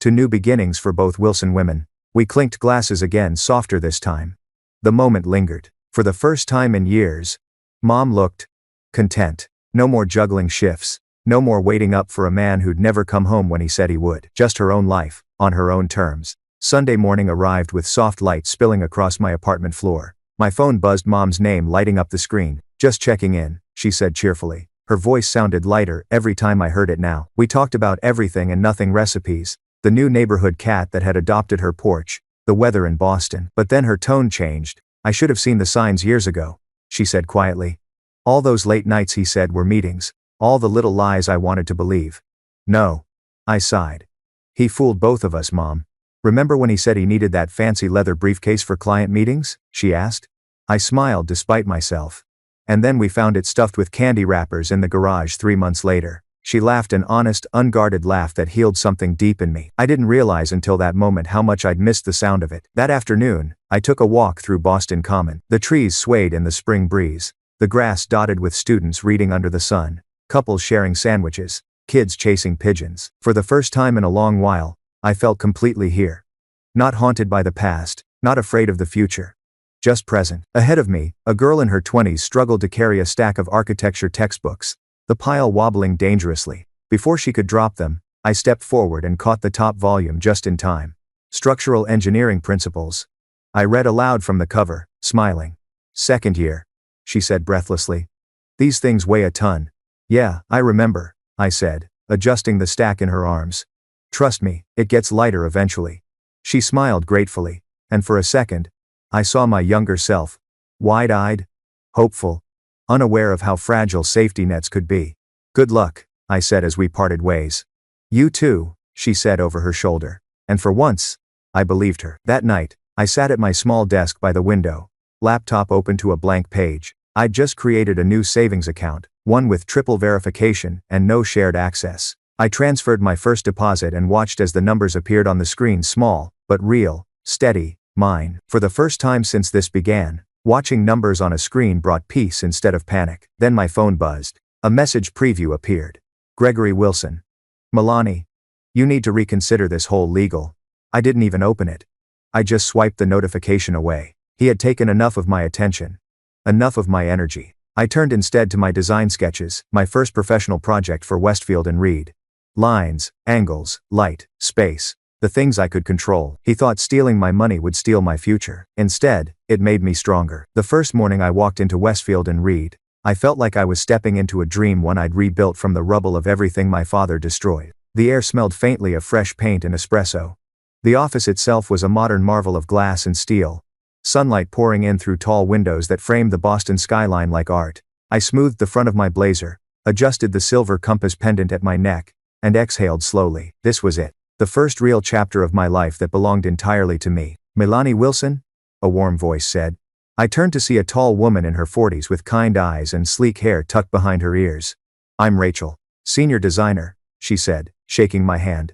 To new beginnings for both Wilson women. We clinked glasses again, softer this time. The moment lingered. For the first time in years, Mom looked content. No more juggling shifts. No more waiting up for a man who'd never come home when he said he would. Just her own life, on her own terms. Sunday morning arrived with soft light spilling across my apartment floor. My phone buzzed, Mom's name lighting up the screen. Just checking in, she said cheerfully. Her voice sounded lighter every time I heard it now. We talked about everything and nothing: recipes, the new neighborhood cat that had adopted her porch, the weather in Boston. But then her tone changed. I should have seen the signs years ago, she said quietly. All those late nights, he said, were meetings. All the little lies I wanted to believe. No. I sighed. He fooled both of us, Mom. Remember when he said he needed that fancy leather briefcase for client meetings? She asked. I smiled despite myself. And then we found it stuffed with candy wrappers in the garage 3 months later. She laughed, an honest, unguarded laugh that healed something deep in me. I didn't realize until that moment how much I'd missed the sound of it. That afternoon, I took a walk through Boston Common. The trees swayed in the spring breeze. The grass dotted with students reading under the sun. Couples sharing sandwiches, kids chasing pigeons. For the first time in a long while, I felt completely here. Not haunted by the past, not afraid of the future. Just present. Ahead of me, a girl in her 20s struggled to carry a stack of architecture textbooks, the pile wobbling dangerously. Before she could drop them, I stepped forward and caught the top volume just in time. Structural Engineering Principles. I read aloud from the cover, smiling. Second year, she said breathlessly. These things weigh a ton. Yeah, I remember, I said, adjusting the stack in her arms. Trust me, it gets lighter eventually. She smiled gratefully, and for a second, I saw my younger self, wide-eyed, hopeful, unaware of how fragile safety nets could be. Good luck, I said as we parted ways. You too, she said over her shoulder. And for once, I believed her. That night, I sat at my small desk by the window, laptop open to a blank page. I'd just created a new savings account, one with triple verification and no shared access. I transferred my first deposit and watched as the numbers appeared on the screen, small, but real, steady, mine. For the first time since this began, watching numbers on a screen brought peace instead of panic. Then my phone buzzed. A message preview appeared. Gregory Wilson. Milani. You need to reconsider this whole legal. I didn't even open it. I just swiped the notification away. He had taken enough of my attention. Enough of my energy. I turned instead to my design sketches, my first professional project for Westfield and Reed. Lines, angles, light, space. The things I could control. He thought stealing my money would steal my future. Instead, it made me stronger. The first morning I walked into Westfield and Reed, I felt like I was stepping into a dream, one I'd rebuilt from the rubble of everything my father destroyed. The air smelled faintly of fresh paint and espresso. The office itself was a modern marvel of glass and steel. Sunlight pouring in through tall windows that framed the Boston skyline like art. I smoothed the front of my blazer, adjusted the silver compass pendant at my neck, and exhaled slowly. This was it. The first real chapter of my life that belonged entirely to me. Milani Wilson? A warm voice said. I turned to see a tall woman in her 40s with kind eyes and sleek hair tucked behind her ears. I'm Rachel, senior designer, she said, shaking my hand.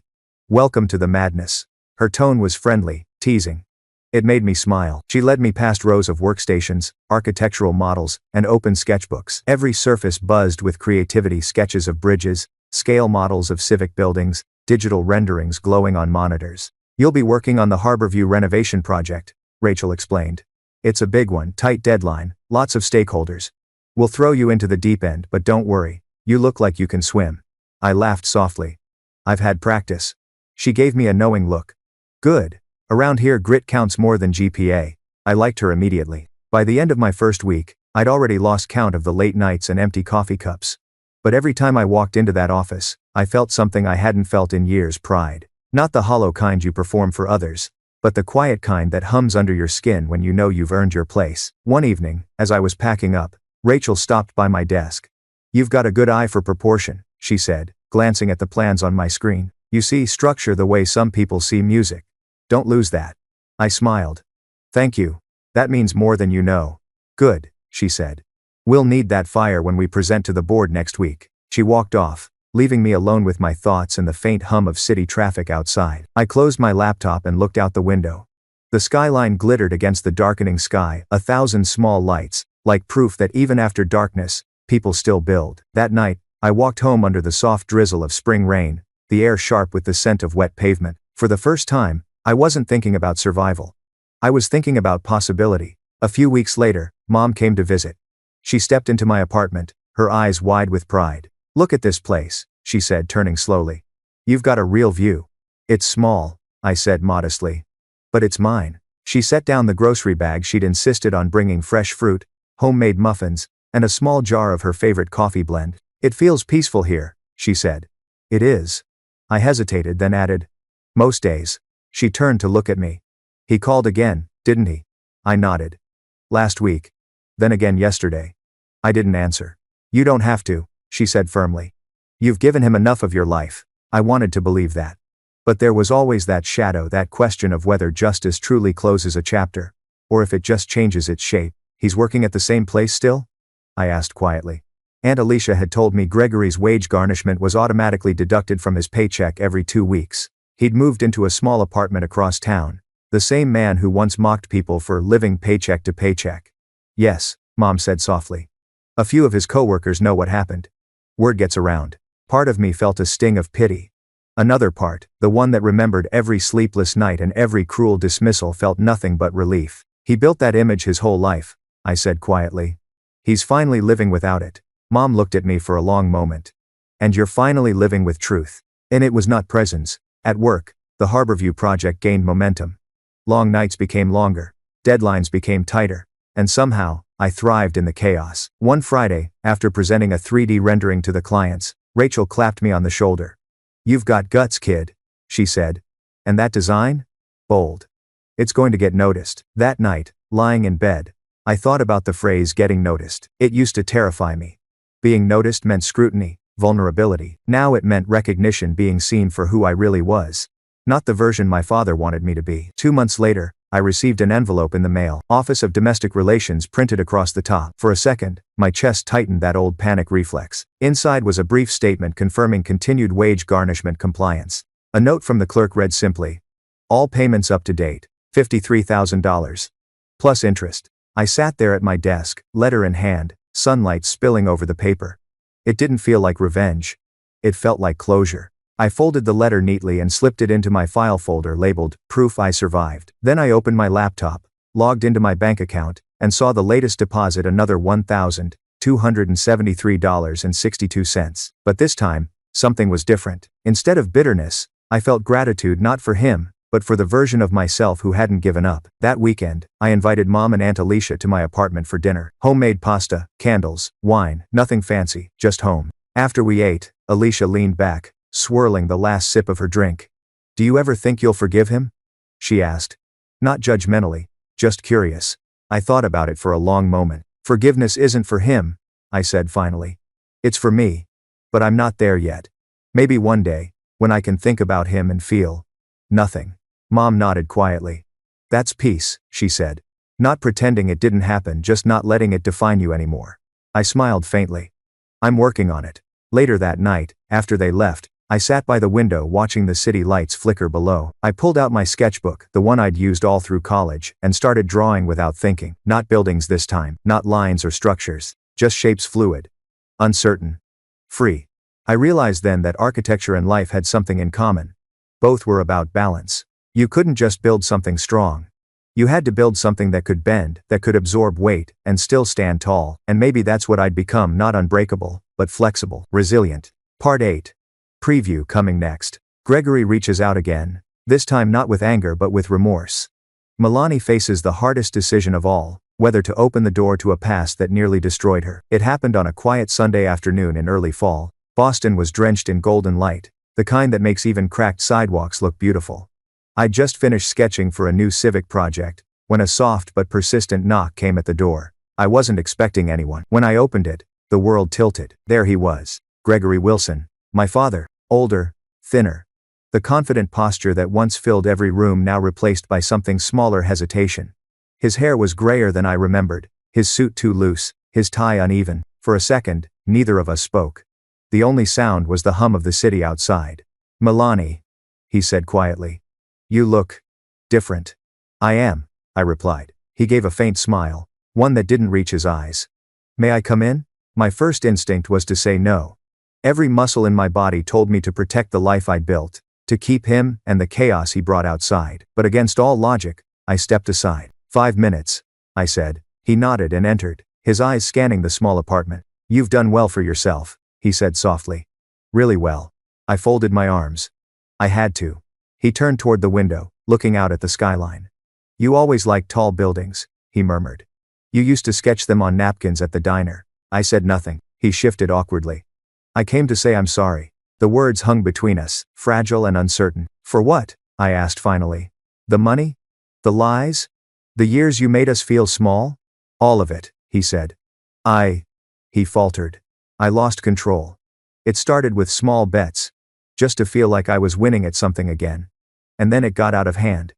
Welcome to the madness. Her tone was friendly, teasing. It made me smile. She led me past rows of workstations, architectural models, and open sketchbooks. Every surface buzzed with creativity: sketches of bridges, scale models of civic buildings, digital renderings glowing on monitors. You'll be working on the Harborview renovation project, Rachel explained. It's a big one, tight deadline, lots of stakeholders. We'll throw you into the deep end, but don't worry, you look like you can swim. I laughed softly. I've had practice. She gave me a knowing look. Good. Around here grit counts more than GPA. I liked her immediately. By the end of my first week, I'd already lost count of the late nights and empty coffee cups. But every time I walked into that office, I felt something I hadn't felt in years: pride. Not the hollow kind you perform for others, but the quiet kind that hums under your skin when you know you've earned your place. One evening, as I was packing up, Rachel stopped by my desk. You've got a good eye for proportion, she said, glancing at the plans on my screen. You see structure the way some people see music. Don't lose that. I smiled. Thank you. That means more than you know. Good, she said. We'll need that fire when we present to the board next week. She walked off, leaving me alone with my thoughts and the faint hum of city traffic outside. I closed my laptop and looked out the window. The skyline glittered against the darkening sky, 1,000 small lights, like proof that even after darkness, people still build. That night, I walked home under the soft drizzle of spring rain, the air sharp with the scent of wet pavement. For the first time, I wasn't thinking about survival. I was thinking about possibility. A few weeks later, Mom came to visit. She stepped into my apartment, her eyes wide with pride. Look at this place, she said, turning slowly. You've got a real view. It's small, I said modestly. But it's mine. She set down the grocery bag she'd insisted on bringing: fresh fruit, homemade muffins, and a small jar of her favorite coffee blend. It feels peaceful here, she said. It is. I hesitated, then added. Most days. She turned to look at me. He called again, didn't he? I nodded. Last week. Then again yesterday. I didn't answer. You don't have to, she said firmly. You've given him enough of your life. I wanted to believe that. But there was always that shadow, that question of whether justice truly closes a chapter, or if it just changes its shape. He's working at the same place still? I asked quietly. Aunt Alicia had told me Gregory's wage garnishment was automatically deducted from his paycheck every 2 weeks. He'd moved into a small apartment across town, the same man who once mocked people for living paycheck to paycheck. Yes, Mom said softly. A few of his coworkers know what happened. Word gets around. Part of me felt a sting of pity. Another part, the one that remembered every sleepless night and every cruel dismissal, felt nothing but relief. He built that image his whole life, I said quietly. He's finally living without it. Mom looked at me for a long moment. And you're finally living with truth. And it was not presents. At work, the Harborview project gained momentum. Long nights became longer. Deadlines became tighter. And somehow, I thrived in the chaos. One Friday, after presenting a 3D rendering to the clients, Rachel clapped me on the shoulder. You've got guts, kid, she said. And that design? Bold. It's going to get noticed. That night, lying in bed, I thought about the phrase getting noticed. It used to terrify me. Being noticed meant scrutiny, vulnerability. Now it meant recognition, being seen for who I really was. Not the version my father wanted me to be. 2 months later, I received an envelope in the mail. Office of Domestic Relations printed across the top. For a second, my chest tightened, that old panic reflex. Inside was a brief statement confirming continued wage garnishment compliance. A note from the clerk read simply, all payments up to date, $53,000. Plus interest. I sat there at my desk, letter in hand, sunlight spilling over the paper. It didn't feel like revenge. It felt like closure. I folded the letter neatly and slipped it into my file folder labeled, Proof I Survived. Then I opened my laptop, logged into my bank account, and saw the latest deposit, another $1,273.62. But this time, something was different. Instead of bitterness, I felt gratitude, not for him, but for the version of myself who hadn't given up. That weekend, I invited Mom and Aunt Alicia to my apartment for dinner. Homemade pasta, candles, wine, nothing fancy, just home. After we ate, Alicia leaned back, swirling the last sip of her drink. Do you ever think you'll forgive him? She asked. Not judgmentally, just curious. I thought about it for a long moment. Forgiveness isn't for him, I said finally. It's for me. But I'm not there yet. Maybe one day, when I can think about him and feel nothing. Mom nodded quietly. That's peace, she said. Not pretending it didn't happen, just not letting it define you anymore. I smiled faintly. I'm working on it. Later that night, after they left, I sat by the window watching the city lights flicker below. I pulled out my sketchbook, the one I'd used all through college, and started drawing without thinking. Not buildings this time, not lines or structures, just shapes, fluid, uncertain, free. I realized then that architecture and life had something in common. Both were about balance. You couldn't just build something strong. You had to build something that could bend, that could absorb weight, and still stand tall. And maybe that's what I'd become, not unbreakable, but flexible, resilient. Part 8. Preview coming next. Gregory reaches out again, this time not with anger but with remorse. Milani faces the hardest decision of all, whether to open the door to a past that nearly destroyed her. It happened on a quiet Sunday afternoon in early fall. Boston was drenched in golden light, the kind that makes even cracked sidewalks look beautiful. I'd just finished sketching for a new civic project, when a soft but persistent knock came at the door. I wasn't expecting anyone. When I opened it, the world tilted. There he was, Gregory Wilson, my father, older, thinner. The confident posture that once filled every room now replaced by something smaller, hesitation. His hair was grayer than I remembered, his suit too loose, his tie uneven. For a second, neither of us spoke. The only sound was the hum of the city outside. Milani, he said quietly. You look different. I am, I replied. He gave a faint smile, one that didn't reach his eyes. May I come in? My first instinct was to say no. Every muscle in my body told me to protect the life I'd built, to keep him and the chaos he brought outside. But against all logic, I stepped aside. 5 minutes, I said. He nodded and entered, his eyes scanning the small apartment. You've done well for yourself, he said softly. Really well. I folded my arms. I had to. He turned toward the window, looking out at the skyline. You always liked tall buildings, he murmured. You used to sketch them on napkins at the diner. I said nothing. He shifted awkwardly. I came to say I'm sorry. The words hung between us, fragile and uncertain. For what? I asked finally. The money? The lies? The years you made us feel small? All of it, he said. He faltered. I lost control. It started with small bets, just to feel like I was winning at something again. And then it got out of hand.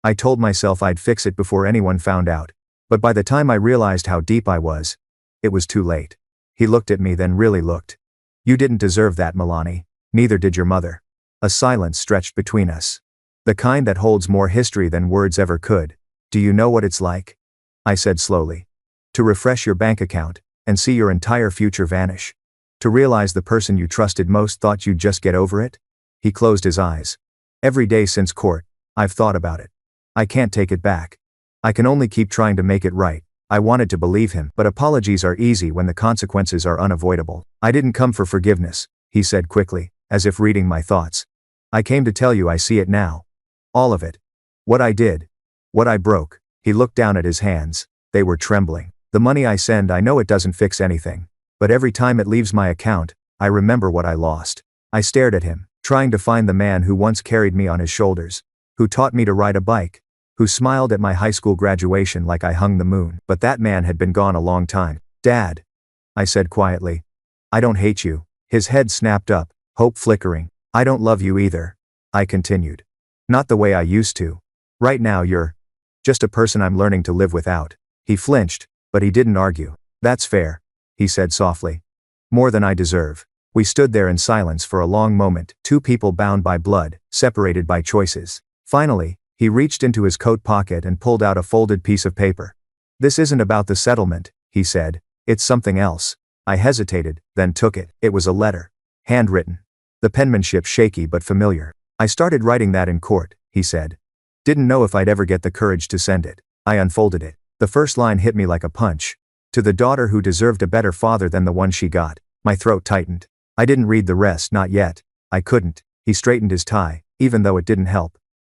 I told myself I'd fix it before anyone found out. But by the time I realized how deep I was, it was too late. He looked at me, then really looked. You didn't deserve that, Milani. Neither did your mother. A silence stretched between us. The kind that holds more history than words ever could. Do you know what it's like? I said slowly. To refresh your bank account, and see your entire future vanish. To realize the person you trusted most thought you'd just get over it? He closed his eyes. Every day since court, I've thought about it. I can't take it back. I can only keep trying to make it right. I wanted to believe him, but apologies are easy when the consequences are unavoidable. I didn't come for forgiveness, he said quickly, as if reading my thoughts. I came to tell you I see it now. All of it. What I did. What I broke. He looked down at his hands. They were trembling. The money I send, I know it doesn't fix anything. But every time it leaves my account, I remember what I lost. I stared at him, trying to find the man who once carried me on his shoulders, who taught me to ride a bike, who smiled at my high school graduation like I hung the moon. But that man had been gone a long time. Dad, I said quietly. I don't hate you. His head snapped up, hope flickering. I don't love you either, I continued. Not the way I used to. Right now you're just a person I'm learning to live without. He flinched, but he didn't argue. That's fair, he said softly. More than I deserve. We stood there in silence for a long moment, two people bound by blood, separated by choices. Finally, he reached into his coat pocket and pulled out a folded piece of paper. This isn't about the settlement, he said. It's something else. I hesitated, then took it. It was a letter. Handwritten. The penmanship shaky but familiar. I started writing that in court, he said. Didn't know if I'd ever get the courage to send it. I unfolded it. The first line hit me like a punch. To the daughter who deserved a better father than the one she got. My throat tightened. I didn't read the rest, not yet. I couldn't. He straightened his tie, even though it didn't help.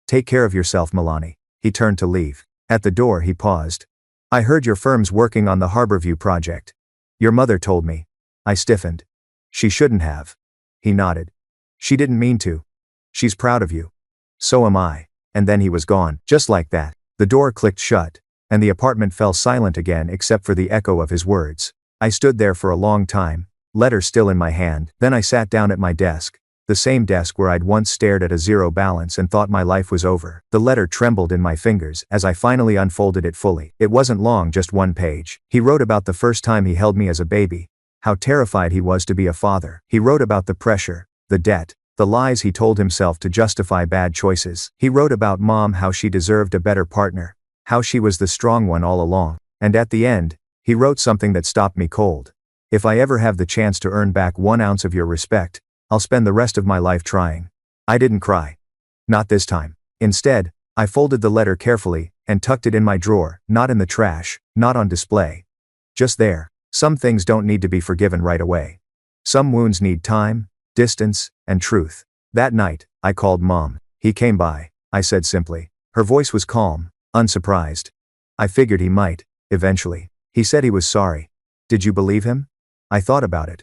Take care of yourself, Milani. He turned to leave. At the door he paused. I heard your firm's working on the Harborview project. Your mother told me. I stiffened. She shouldn't have. He nodded. She didn't mean to. She's proud of you. So am I. And then he was gone, just like that. The door clicked shut, and the apartment fell silent again except for the echo of his words. I stood there for a long time, letter still in my hand. Then I sat down at my desk, The same desk where I'd once stared at a zero balance and thought my life was over. The letter trembled in my fingers as I finally unfolded it fully. It wasn't long, just one page. He wrote about the first time he held me as a baby, how terrified he was to be a father. He wrote about the pressure, the debt, the lies he told himself to justify bad choices. He wrote about Mom, how she deserved a better partner, how she was the strong one all along. And at the end, he wrote something that stopped me cold. If I ever have the chance to earn back 1 ounce of your respect, I'll spend the rest of my life trying. I didn't cry. Not this time. Instead, I folded the letter carefully and tucked it in my drawer, not in the trash, not on display. Just there. Some things don't need to be forgiven right away. Some wounds need time, distance, and truth. That night, I called Mom. He came by, I said simply. Her voice was calm, unsurprised. I figured he might, eventually. He said he was sorry. Did you believe him? I thought about it.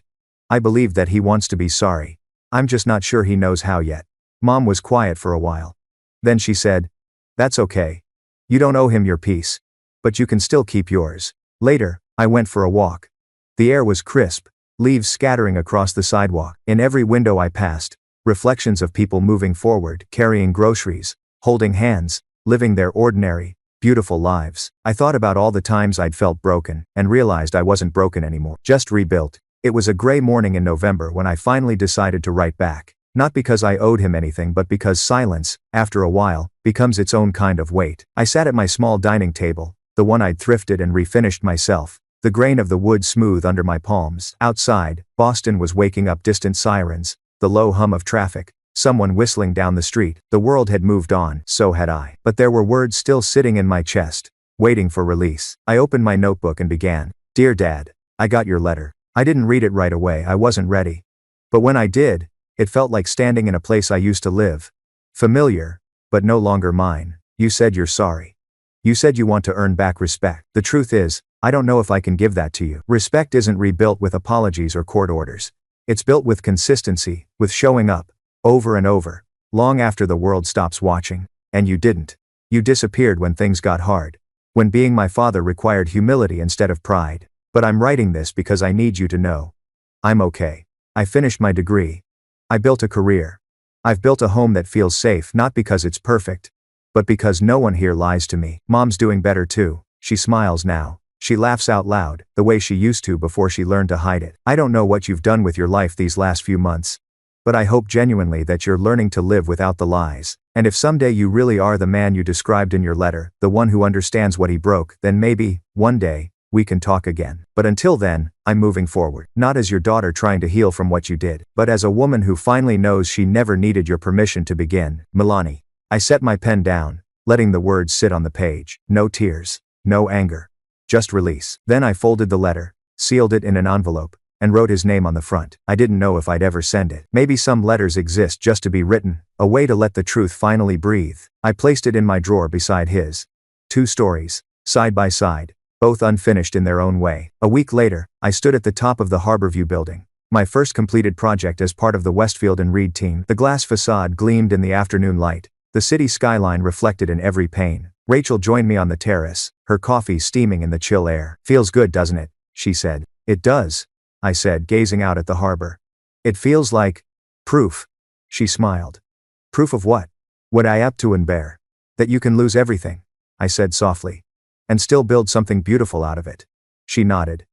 I believe that he wants to be sorry. I'm just not sure he knows how yet. Mom was quiet for a while. Then she said, "That's okay. You don't owe him your peace. But you can still keep yours." Later, I went for a walk. The air was crisp, leaves scattering across the sidewalk. In every window I passed, reflections of people moving forward, carrying groceries, holding hands, living their ordinary, beautiful lives. I thought about all the times I'd felt broken, and realized I wasn't broken anymore, just rebuilt. It was a gray morning in November when I finally decided to write back. Not because I owed him anything, but because silence, after a while, becomes its own kind of weight. I sat at my small dining table, the one I'd thrifted and refinished myself, the grain of the wood smooth under my palms. Outside, Boston was waking up, distant sirens, the low hum of traffic, someone whistling down the street. The world had moved on, so had I. But there were words still sitting in my chest, waiting for release. I opened my notebook and began. "Dear Dad, I got your letter. I didn't read it right away, I wasn't ready. But when I did, it felt like standing in a place I used to live. Familiar, but no longer mine. You said you're sorry. You said you want to earn back respect. The truth is, I don't know if I can give that to you. Respect isn't rebuilt with apologies or court orders. It's built with consistency, with showing up, over and over, long after the world stops watching. And you didn't. You disappeared when things got hard. When being my father required humility instead of pride. But I'm writing this because I need you to know. I'm okay. I finished my degree. I built a career. I've built a home that feels safe, not because it's perfect, but because no one here lies to me. Mom's doing better too. She smiles now. She laughs out loud, the way she used to before she learned to hide it. I don't know what you've done with your life these last few months, but I hope genuinely that you're learning to live without the lies. And if someday you really are the man you described in your letter, the one who understands what he broke, then maybe, one day, we can talk again. But until then, I'm moving forward. Not as your daughter trying to heal from what you did, but as a woman who finally knows she never needed your permission to begin. Milani. I set my pen down, letting the words sit on the page. No tears. No anger. Just release. Then I folded the letter, sealed it in an envelope, and wrote his name on the front. I didn't know if I'd ever send it. Maybe some letters exist just to be written, a way to let the truth finally breathe. I placed it in my drawer beside his. 2 stories, side by side, both unfinished in their own way. A week later, I stood at the top of the Harborview building, my first completed project as part of the Westfield and Reed team. The glass facade gleamed in the afternoon light, the city skyline reflected in every pane. Rachel joined me on the terrace, her coffee steaming in the chill air. "Feels good, doesn't it?" she said. "It does," I said, gazing out at the harbor. "It feels like proof," she smiled. "Proof of what?" "What I up to and bear. That you can lose everything," I said softly, "and still build something beautiful out of it." She nodded.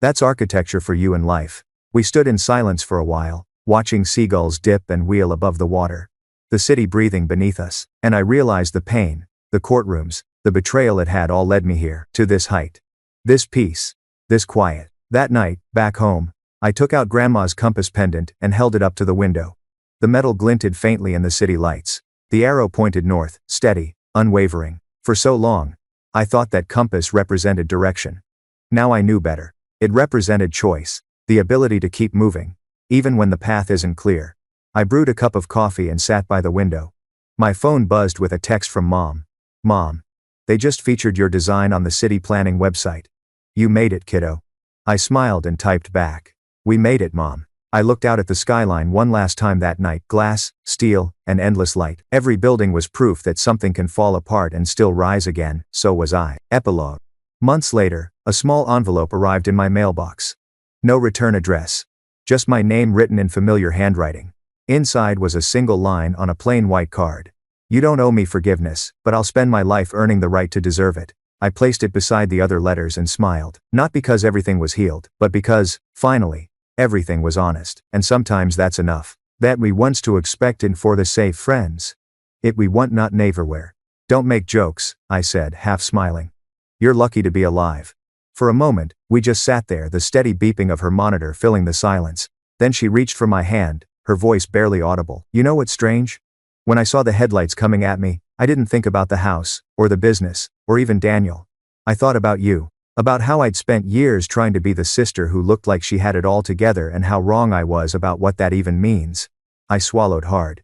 "That's architecture for you in life." We stood in silence for a while, watching seagulls dip and wheel above the water, the city breathing beneath us, and I realized the pain, the courtrooms, the betrayal it had all led me here, to this height. This peace. This quiet. That night, back home, I took out Grandma's compass pendant and held it up to the window. The metal glinted faintly in the city lights. The arrow pointed north, steady, unwavering. For so long, I thought that compass represented direction. Now I knew better. It represented choice, the ability to keep moving, even when the path isn't clear. I brewed a cup of coffee and sat by the window. My phone buzzed with a text from Mom. "Mom, they just featured your design on the city planning website. You made it, kiddo." I smiled and typed back. "We made it, Mom." I looked out at the skyline one last time that night. Glass, steel, and endless light. Every building was proof that something can fall apart and still rise again. So was I. Epilogue. Months later, a small envelope arrived in my mailbox. No return address. Just my name written in familiar handwriting. Inside was a single line on a plain white card. You don't owe me forgiveness, but I'll spend my life earning the right to deserve it. I placed it beside the other letters and smiled. Not because everything was healed, but because, finally, everything was honest. And sometimes that's enough. That we wants to expect in for the safe friends. It we want not neverwhere. Don't make jokes, I said, half smiling. You're lucky to be alive. For a moment, we just sat there, the steady beeping of her monitor filling the silence. Then she reached for my hand, her voice barely audible. You know what's strange? When I saw the headlights coming at me, I didn't think about the house, or the business, or even Daniel. I thought about you. About how I'd spent years trying to be the sister who looked like she had it all together and how wrong I was about what that even means. I swallowed hard.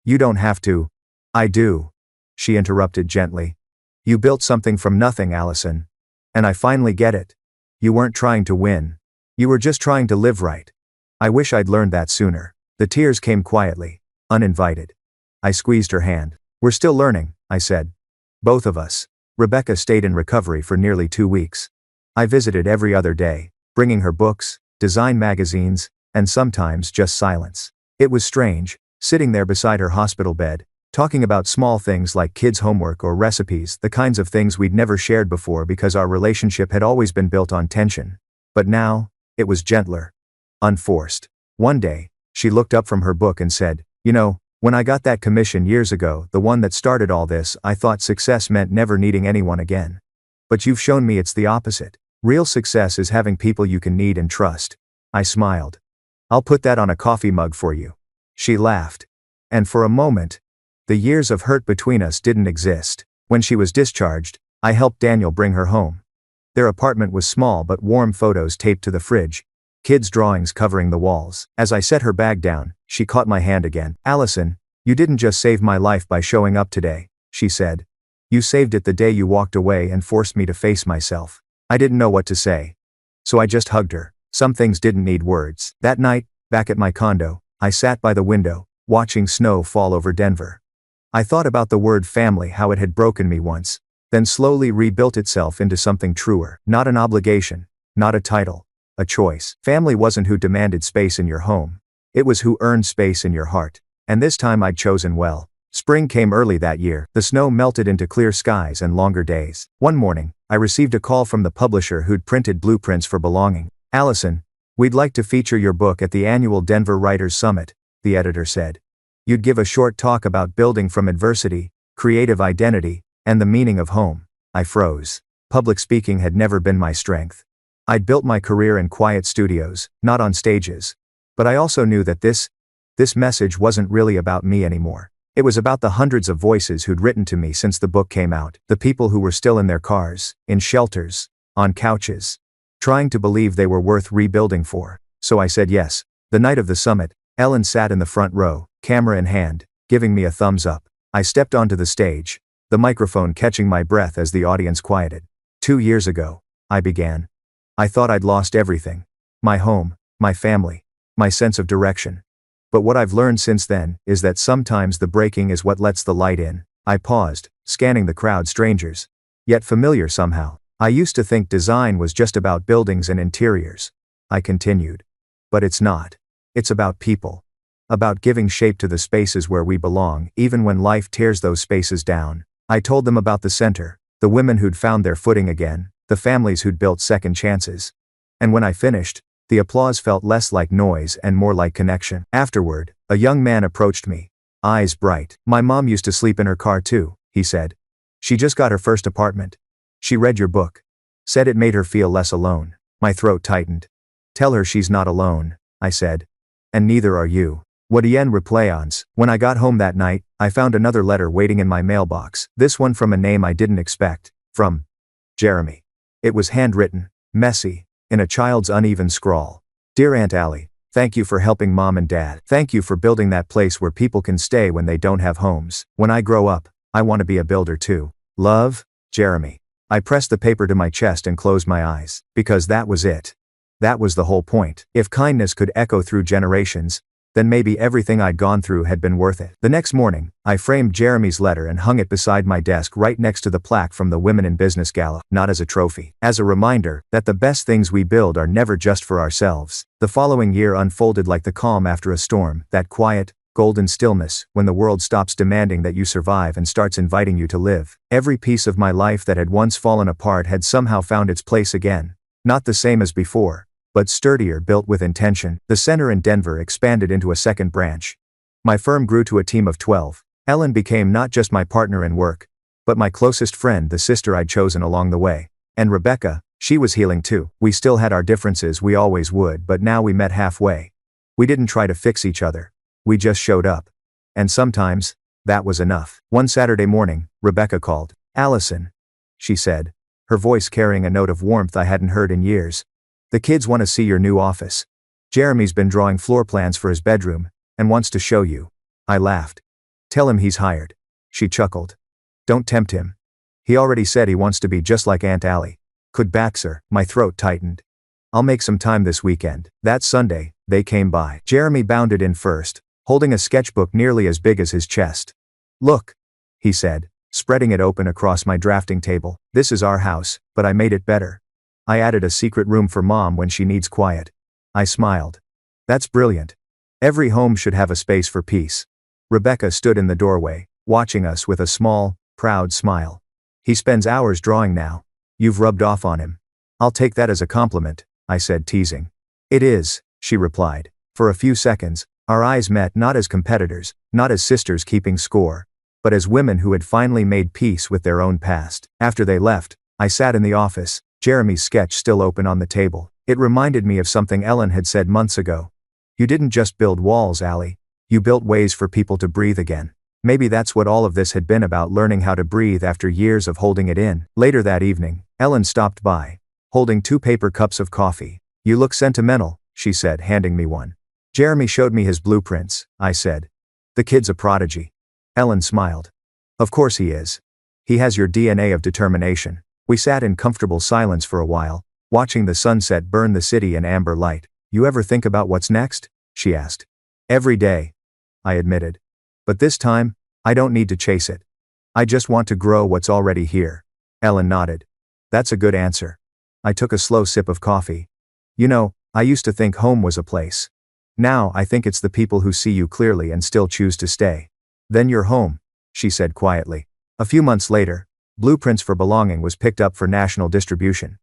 You don't have to. I do. She interrupted gently. You built something from nothing, Allison. And I finally get it. You weren't trying to win. You were just trying to live right. I wish I'd learned that sooner. The tears came quietly, uninvited. I squeezed her hand. We're still learning, I said. Both of us. Rebecca stayed in recovery for nearly 2 weeks. I visited every other day, bringing her books, design magazines, and sometimes just silence. It was strange, sitting there beside her hospital bed, talking about small things like kids' homework or recipes, the kinds of things we'd never shared before because our relationship had always been built on tension. But now, it was gentler. Unforced. One day, she looked up from her book and said, You know, when I got that commission years ago, the one that started all this, I thought success meant never needing anyone again. But you've shown me it's the opposite. Real success is having people you can need and trust. I smiled. I'll put that on a coffee mug for you. She laughed. And for a moment, the years of hurt between us didn't exist. When she was discharged, I helped Daniel bring her home. Their apartment was small but warm, photos taped to the fridge. Kids' drawings covering the walls. As I set her bag down, she caught my hand again. Allison, you didn't just save my life by showing up today, she said. You saved it the day you walked away and forced me to face myself. I didn't know what to say. So I just hugged her. Some things didn't need words. That night, back at my condo, I sat by the window, watching snow fall over Denver. I thought about the word family, how it had broken me once, then slowly rebuilt itself into something truer. Not an obligation, not a title. A choice. Family wasn't who demanded space in your home. It was who earned space in your heart. And this time I'd chosen well. Spring came early that year. The snow melted into clear skies and longer days. One morning, I received a call from the publisher who'd printed blueprints for Belonging. Allison, we'd like to feature your book at the annual Denver Writers Summit, the editor said. You'd give a short talk about building from adversity, creative identity, and the meaning of home. I froze. Public speaking had never been my strength. I'd built my career in quiet studios, not on stages. But I also knew that this message wasn't really about me anymore. It was about the hundreds of voices who'd written to me since the book came out, the people who were still in their cars, in shelters, on couches, trying to believe they were worth rebuilding for. So I said yes. The night of the summit, Ellen sat in the front row, camera in hand, giving me a thumbs up. I stepped onto the stage, the microphone catching my breath as the audience quieted. 2 years ago, I began. I thought I'd lost everything. My home, my family, my sense of direction. But what I've learned since then is that sometimes the breaking is what lets the light in. I paused, scanning the crowd, strangers, yet familiar somehow. I used to think design was just about buildings and interiors. I continued. But it's not. It's about people. About giving shape to the spaces where we belong, even when life tears those spaces down. I told them about the center, the women who'd found their footing again, the families who'd built second chances. And when I finished, the applause felt less like noise and more like connection. Afterward, a young man approached me, eyes bright. My mom used to sleep in her car too, he said. She just got her first apartment. She read your book. Said it made her feel less alone. My throat tightened. Tell her she's not alone, I said. And neither are you. What bien replans. When I got home that night, I found another letter waiting in my mailbox, this one from a name I didn't expect, from Jeremy. It was handwritten, messy, in a child's uneven scrawl. Dear Aunt Allie, thank you for helping Mom and Dad. Thank you for building that place where people can stay when they don't have homes. When I grow up, I want to be a builder too. Love, Jeremy. I pressed the paper to my chest and closed my eyes, because that was it. That was the whole point. If kindness could echo through generations, then maybe everything I'd gone through had been worth it. The next morning, I framed Jeremy's letter and hung it beside my desk right next to the plaque from the Women in Business Gala, not as a trophy, as a reminder that the best things we build are never just for ourselves. The following year unfolded like the calm after a storm, that quiet, golden stillness, when the world stops demanding that you survive and starts inviting you to live. Every piece of my life that had once fallen apart had somehow found its place again. Not the same as before, but sturdier, built with intention. The center in Denver expanded into a second branch. My firm grew to a team of 12. Ellen became not just my partner in work, but my closest friend, the sister I'd chosen along the way. And Rebecca, she was healing too. We still had our differences, we always would, but now we met halfway. We didn't try to fix each other. We just showed up. And sometimes, that was enough. One Saturday morning, Rebecca called. "Allison," she said, her voice carrying a note of warmth I hadn't heard in years. "The kids want to see your new office. Jeremy's been drawing floor plans for his bedroom, and wants to show you." I laughed. "Tell him he's hired." She chuckled. "Don't tempt him. He already said he wants to be just like Aunt Allie." Could Baxter, my throat tightened. "I'll make some time this weekend." That Sunday, they came by. Jeremy bounded in first, holding a sketchbook nearly as big as his chest. "Look," he said, spreading it open across my drafting table. "This is our house, but I made it better. I added a secret room for Mom when she needs quiet." I smiled. "That's brilliant. Every home should have a space for peace." Rebecca stood in the doorway, watching us with a small, proud smile. "He spends hours drawing now. You've rubbed off on him." "I'll take that as a compliment," I said, teasing. "It is," she replied. For a few seconds, our eyes met, not as competitors, not as sisters keeping score, but as women who had finally made peace with their own past. After they left, I sat in the office, Jeremy's sketch still open on the table. It reminded me of something Ellen had said months ago. "You didn't just build walls, Allie. You built ways for people to breathe again." Maybe that's what all of this had been about, learning how to breathe after years of holding it in. Later that evening, Ellen stopped by, holding 2 paper cups of coffee. "You look sentimental," she said, handing me one. "Jeremy showed me his blueprints," I said. "The kid's a prodigy." Ellen smiled. "Of course he is. He has your DNA of determination." We sat in comfortable silence for a while, watching the sunset burn the city in amber light. "You ever think about what's next?" she asked. "Every day," I admitted. "But this time, I don't need to chase it. I just want to grow what's already here." Ellen nodded. "That's a good answer." I took a slow sip of coffee. "You know, I used to think home was a place. Now I think it's the people who see you clearly and still choose to stay." "Then you're home," she said quietly. A few months later, Blueprints for Belonging was picked up for national distribution.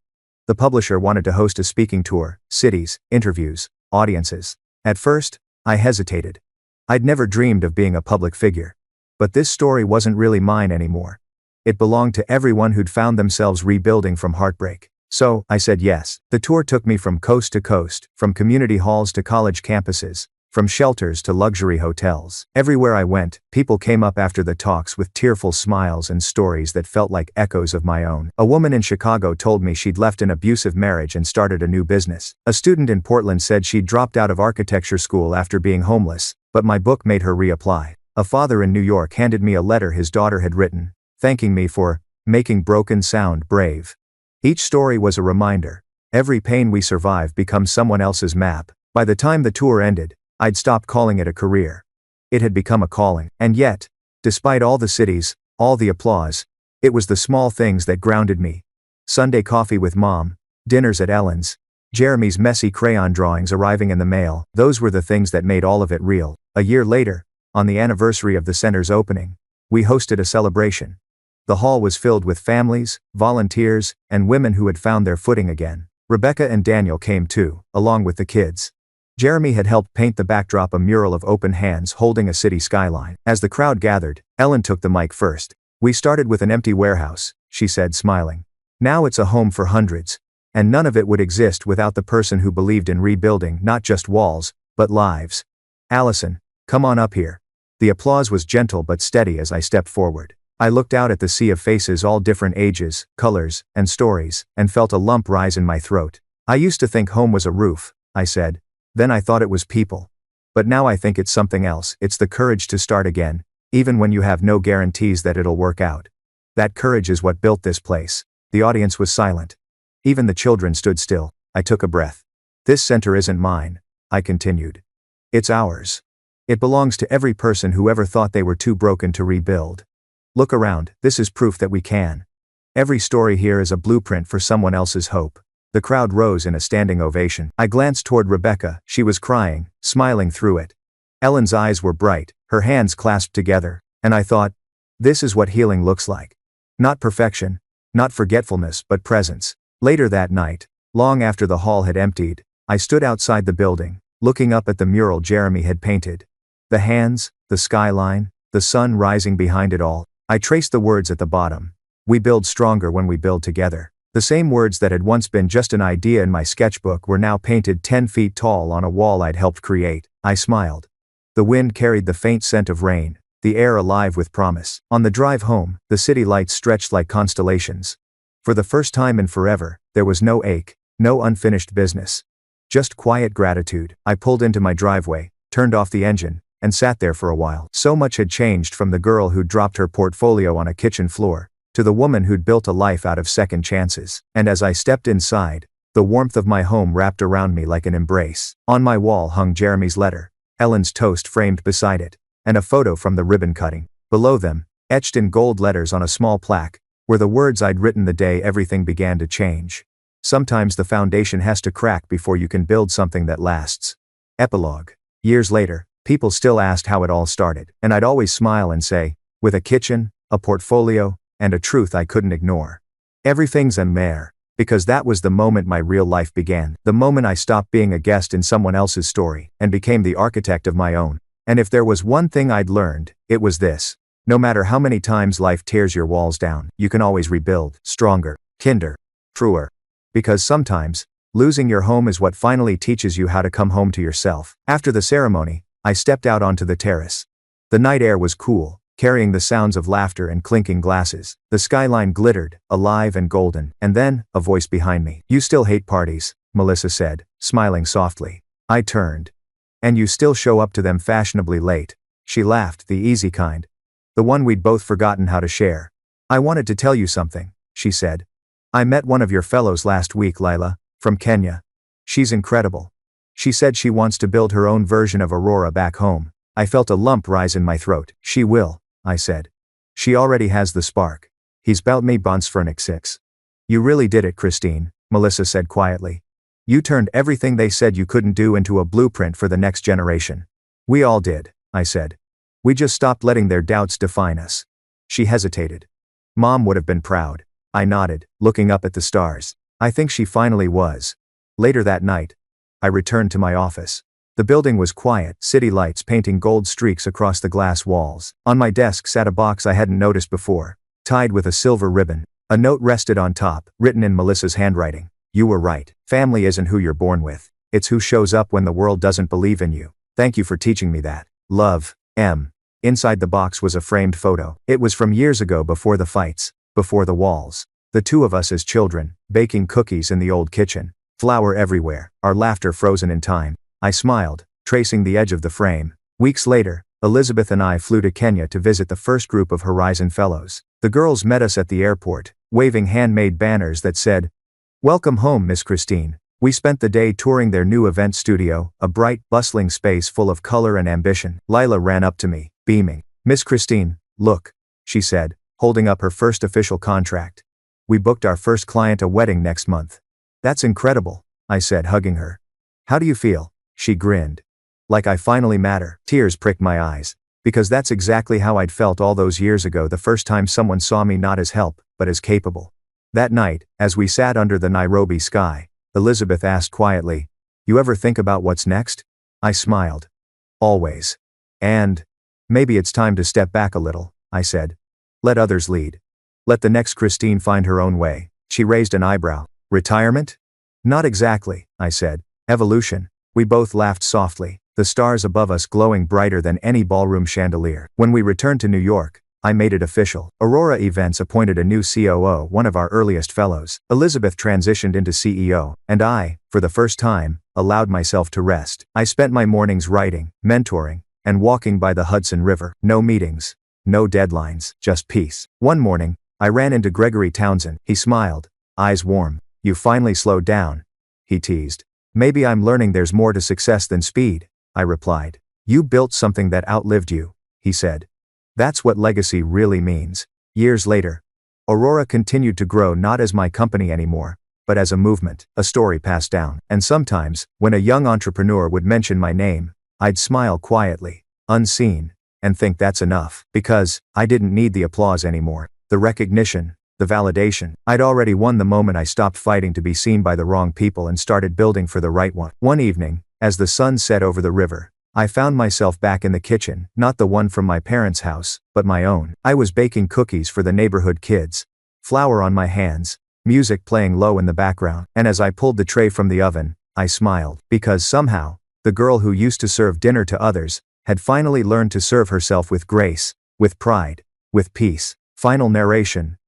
The publisher wanted to host a speaking tour, cities, interviews, audiences. At first, I hesitated. I'd never dreamed of being a public figure. But this story wasn't really mine anymore. It belonged to everyone who'd found themselves rebuilding from heartbreak. So, I said yes. The tour took me from coast to coast, from community halls to college campuses, from shelters to luxury hotels. Everywhere I went, people came up after the talks with tearful smiles and stories that felt like echoes of my own. A woman in Chicago told me she'd left an abusive marriage and started a new business. A student in Portland said she'd dropped out of architecture school after being homeless, but my book made her reapply. A father in New York handed me a letter his daughter had written, thanking me for making broken sound brave. Each story was a reminder. Every pain we survive becomes someone else's map. By the time the tour ended, I'd stopped calling it a career. It had become a calling. And yet, despite all the cities, all the applause, it was the small things that grounded me. Sunday coffee with Mom, dinners at Ellen's, Jeremy's messy crayon drawings arriving in the mail, those were the things that made all of it real. A year later, on the anniversary of the center's opening, we hosted a celebration. The hall was filled with families, volunteers, and women who had found their footing again. Rebecca and Daniel came too, along with the kids. Jeremy had helped paint the backdrop, a mural of open hands holding a city skyline. As the crowd gathered, Ellen took the mic first. "We started with an empty warehouse," she said, smiling. "Now it's a home for hundreds. And none of it would exist without the person who believed in rebuilding not just walls, but lives. Allison, come on up here." The applause was gentle but steady as I stepped forward. I looked out at the sea of faces, all different ages, colors, and stories, and felt a lump rise in my throat. "I used to think home was a roof," I said. "Then I thought it was people. But now I think it's something else. It's the courage to start again, even when you have no guarantees that it'll work out. That courage is what built this place." The audience was silent. Even the children stood still. I took a breath. "This center isn't mine," I continued. "It's ours. It belongs to every person who ever thought they were too broken to rebuild. Look around, this is proof that we can. Every story here is a blueprint for someone else's hope." The crowd rose in a standing ovation. I glanced toward Rebecca. She was crying, smiling through it. Ellen's eyes were bright, her hands clasped together, and I thought, this is what healing looks like. Not perfection, not forgetfulness, but presence. Later that night, long after the hall had emptied, I stood outside the building, looking up at the mural Jeremy had painted. The hands, the skyline, the sun rising behind it all. I traced the words at the bottom. We build stronger when we build together. The same words that had once been just an idea in my sketchbook were now painted 10 feet tall on a wall I'd helped create. I smiled. The wind carried the faint scent of rain, the air alive with promise. On the drive home, the city lights stretched like constellations. For the first time in forever, there was no ache, no unfinished business. Just quiet gratitude. I pulled into my driveway, turned off the engine, and sat there for a while. So much had changed from the girl who'd dropped her portfolio on a kitchen floor, to the woman who'd built a life out of second chances. And as I stepped inside, the warmth of my home wrapped around me like an embrace. On my wall hung Jeremy's letter, Ellen's toast framed beside it, and a photo from the ribbon cutting. Below them, etched in gold letters on a small plaque, were the words I'd written the day everything began to change. Sometimes the foundation has to crack before you can build something that lasts. Epilogue. Years later, people still asked how it all started, and I'd always smile and say, with a kitchen, a portfolio, and a truth I couldn't ignore. Everything's en mer, because that was the moment my real life began, the moment I stopped being a guest in someone else's story, and became the architect of my own. And if there was one thing I'd learned, it was this. No matter how many times life tears your walls down, you can always rebuild, stronger, kinder, truer. Because sometimes, losing your home is what finally teaches you how to come home to yourself. After the ceremony, I stepped out onto the terrace. The night air was cool, carrying the sounds of laughter and clinking glasses. The skyline glittered, alive and golden, and then, a voice behind me. You still hate parties, Melissa said, smiling softly. I turned. And you still show up to them fashionably late. She laughed, the easy kind. The one we'd both forgotten how to share. I wanted to tell you something, she said. I met one of your fellows last week, Lila, from Kenya. She's incredible. She said she wants to build her own version of Aurora back home. I felt a lump rise in my throat. She will, I said. She already has the spark. He's bout me bonds for an 6. You really did it, Christine, Melissa said quietly. You turned everything they said you couldn't do into a blueprint for the next generation. We all did, I said. We just stopped letting their doubts define us. She hesitated. Mom would have been proud. I nodded, looking up at the stars. I think she finally was. Later that night, I returned to my office. The building was quiet, city lights painting gold streaks across the glass walls. On my desk sat a box I hadn't noticed before, tied with a silver ribbon. A note rested on top, written in Melissa's handwriting. You were right. Family isn't who you're born with. It's who shows up when the world doesn't believe in you. Thank you for teaching me that. Love, M. Inside the box was a framed photo. It was from years ago, before the fights, before the walls. The two of us as children, baking cookies in the old kitchen. Flour everywhere, our laughter frozen in time. I smiled, tracing the edge of the frame. Weeks later, Elizabeth and I flew to Kenya to visit the first group of Horizon Fellows. The girls met us at the airport, waving handmade banners that said, "Welcome home, Miss Christine." We spent the day touring their new event studio, a bright, bustling space full of color and ambition. Lila ran up to me, beaming. "Miss Christine, look," she said, holding up her first official contract. "We booked our first client a wedding next month." "That's incredible," I said, hugging her. "How do you feel?" She grinned. "Like I finally matter." Tears pricked my eyes, because that's exactly how I'd felt all those years ago, the first time someone saw me not as help, but as capable. That night, as we sat under the Nairobi sky, Elizabeth asked quietly, "You ever think about what's next?" I smiled. "Always. And maybe it's time to step back a little," I said. "Let others lead. Let the next Christine find her own way." She raised an eyebrow. "Retirement?" "Not exactly," I said. "Evolution." We both laughed softly, the stars above us glowing brighter than any ballroom chandelier. When we returned to New York, I made it official. Aurora Events appointed a new COO, one of our earliest fellows. Elizabeth transitioned into CEO, and I, for the first time, allowed myself to rest. I spent my mornings writing, mentoring, and walking by the Hudson River. No meetings, no deadlines, just peace. One morning, I ran into Gregory Townsend. He smiled, eyes warm. "You finally slowed down," he teased. "Maybe I'm learning there's more to success than speed," I replied. "You built something that outlived you," he said. "That's what legacy really means." Years later, Aurora continued to grow, not as my company anymore, but as a movement, a story passed down. And sometimes, when a young entrepreneur would mention my name, I'd smile quietly, unseen, and think that's enough, because I didn't need the applause anymore, the recognition, the validation. I'd already won the moment I stopped fighting to be seen by the wrong people and started building for the right one. One evening, as the sun set over the river, I found myself back in the kitchen, not the one from my parents' house, but my own. I was baking cookies for the neighborhood kids, flour on my hands, music playing low in the background, and as I pulled the tray from the oven, I smiled, because somehow, the girl who used to serve dinner to others, had finally learned to serve herself with grace, with pride, with peace. Final narration.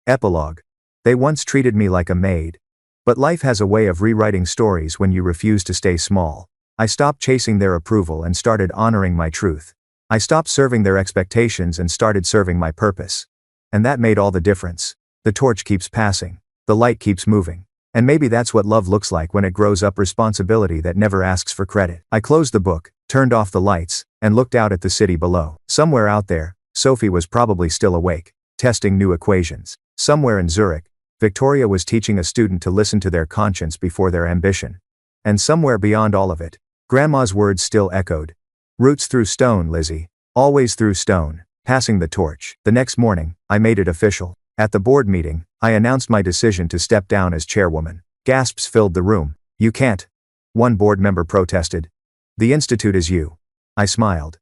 Epilogue. They once treated me like a maid. But life has a way of rewriting stories when you refuse to stay small. I stopped chasing their approval and started honoring my truth. I stopped serving their expectations and started serving my purpose. And that made all the difference. The torch keeps passing. The light keeps moving. And maybe that's what love looks like when it grows up responsibility that never asks for credit. I closed the book, turned off the lights, and looked out at the city below. Somewhere out there, Sophie was probably still awake, testing new equations. Somewhere in Zurich, Victoria was teaching a student to listen to their conscience before their ambition. And somewhere beyond all of it, Grandma's words still echoed. Roots through stone, Lizzie. Always through stone. Passing the torch. The next morning, I made it official. At the board meeting, I announced my decision to step down as chairwoman. Gasps filled the room. You can't. One board member protested. The institute is you. I smiled.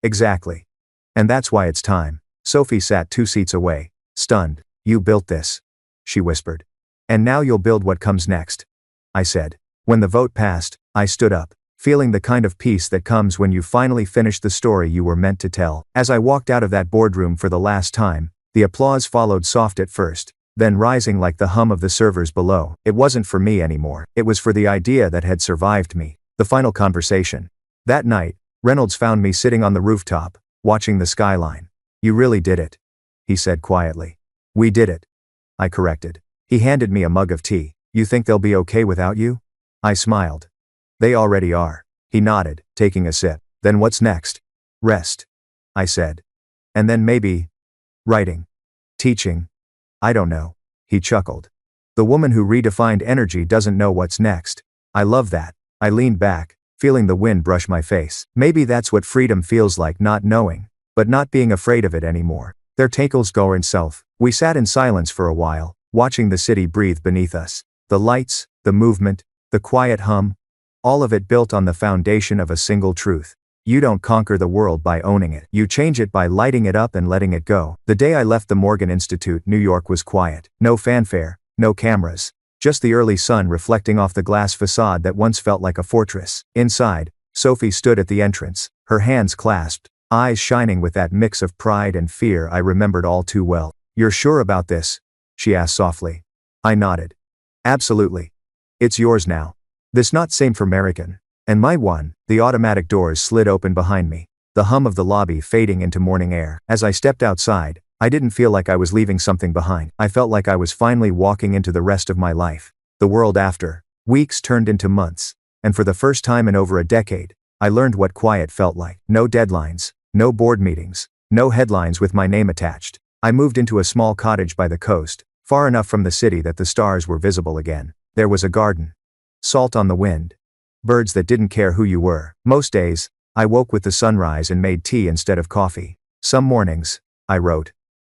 Exactly. And that's why it's time. Sophie sat 2 seats away, stunned. You built this, she whispered. And now you'll build what comes next, I said. When the vote passed, I stood up, feeling the kind of peace that comes when you finally finish the story you were meant to tell. As I walked out of that boardroom for the last time, the applause followed soft at first, then rising like the hum of the servers below. It wasn't for me anymore. It was for the idea that had survived me. The final conversation. That night, Reynolds found me sitting on the rooftop, watching the skyline. You really did it, he said quietly. We did it, I corrected. He handed me a mug of tea. You think they'll be okay without you? I smiled. They already are. He nodded, taking a sip. Then what's next? Rest, I said. And then maybe writing. Teaching. I don't know. He chuckled. The woman who redefined energy doesn't know what's next. I love that. I leaned back, feeling the wind brush my face. Maybe that's what freedom feels like, not knowing, but not being afraid of it anymore. Their tackles go in self. We sat in silence for a while, watching the city breathe beneath us. The lights, the movement, the quiet hum, all of it built on the foundation of a single truth. You don't conquer the world by owning it. You change it by lighting it up and letting it go. The day I left the Morgan Institute, New York was quiet. No fanfare, no cameras. Just the early sun reflecting off the glass facade that once felt like a fortress. Inside, Sophie stood at the entrance, her hands clasped, eyes shining with that mix of pride and fear I remembered all too well. You're sure about this? She asked softly. I nodded. Absolutely. It's yours now. This not same for American. And my one. The automatic doors slid open behind me, the hum of the lobby fading into morning air. As I stepped outside, I didn't feel like I was leaving something behind. I felt like I was finally walking into the rest of my life. The world after. Weeks turned into months. And for the first time in over a decade, I learned what quiet felt like. No deadlines, no board meetings, no headlines with my name attached. I moved into a small cottage by the coast, far enough from the city that the stars were visible again. There was a garden. Salt on the wind. Birds that didn't care who you were. Most days, I woke with the sunrise and made tea instead of coffee. Some mornings, I wrote.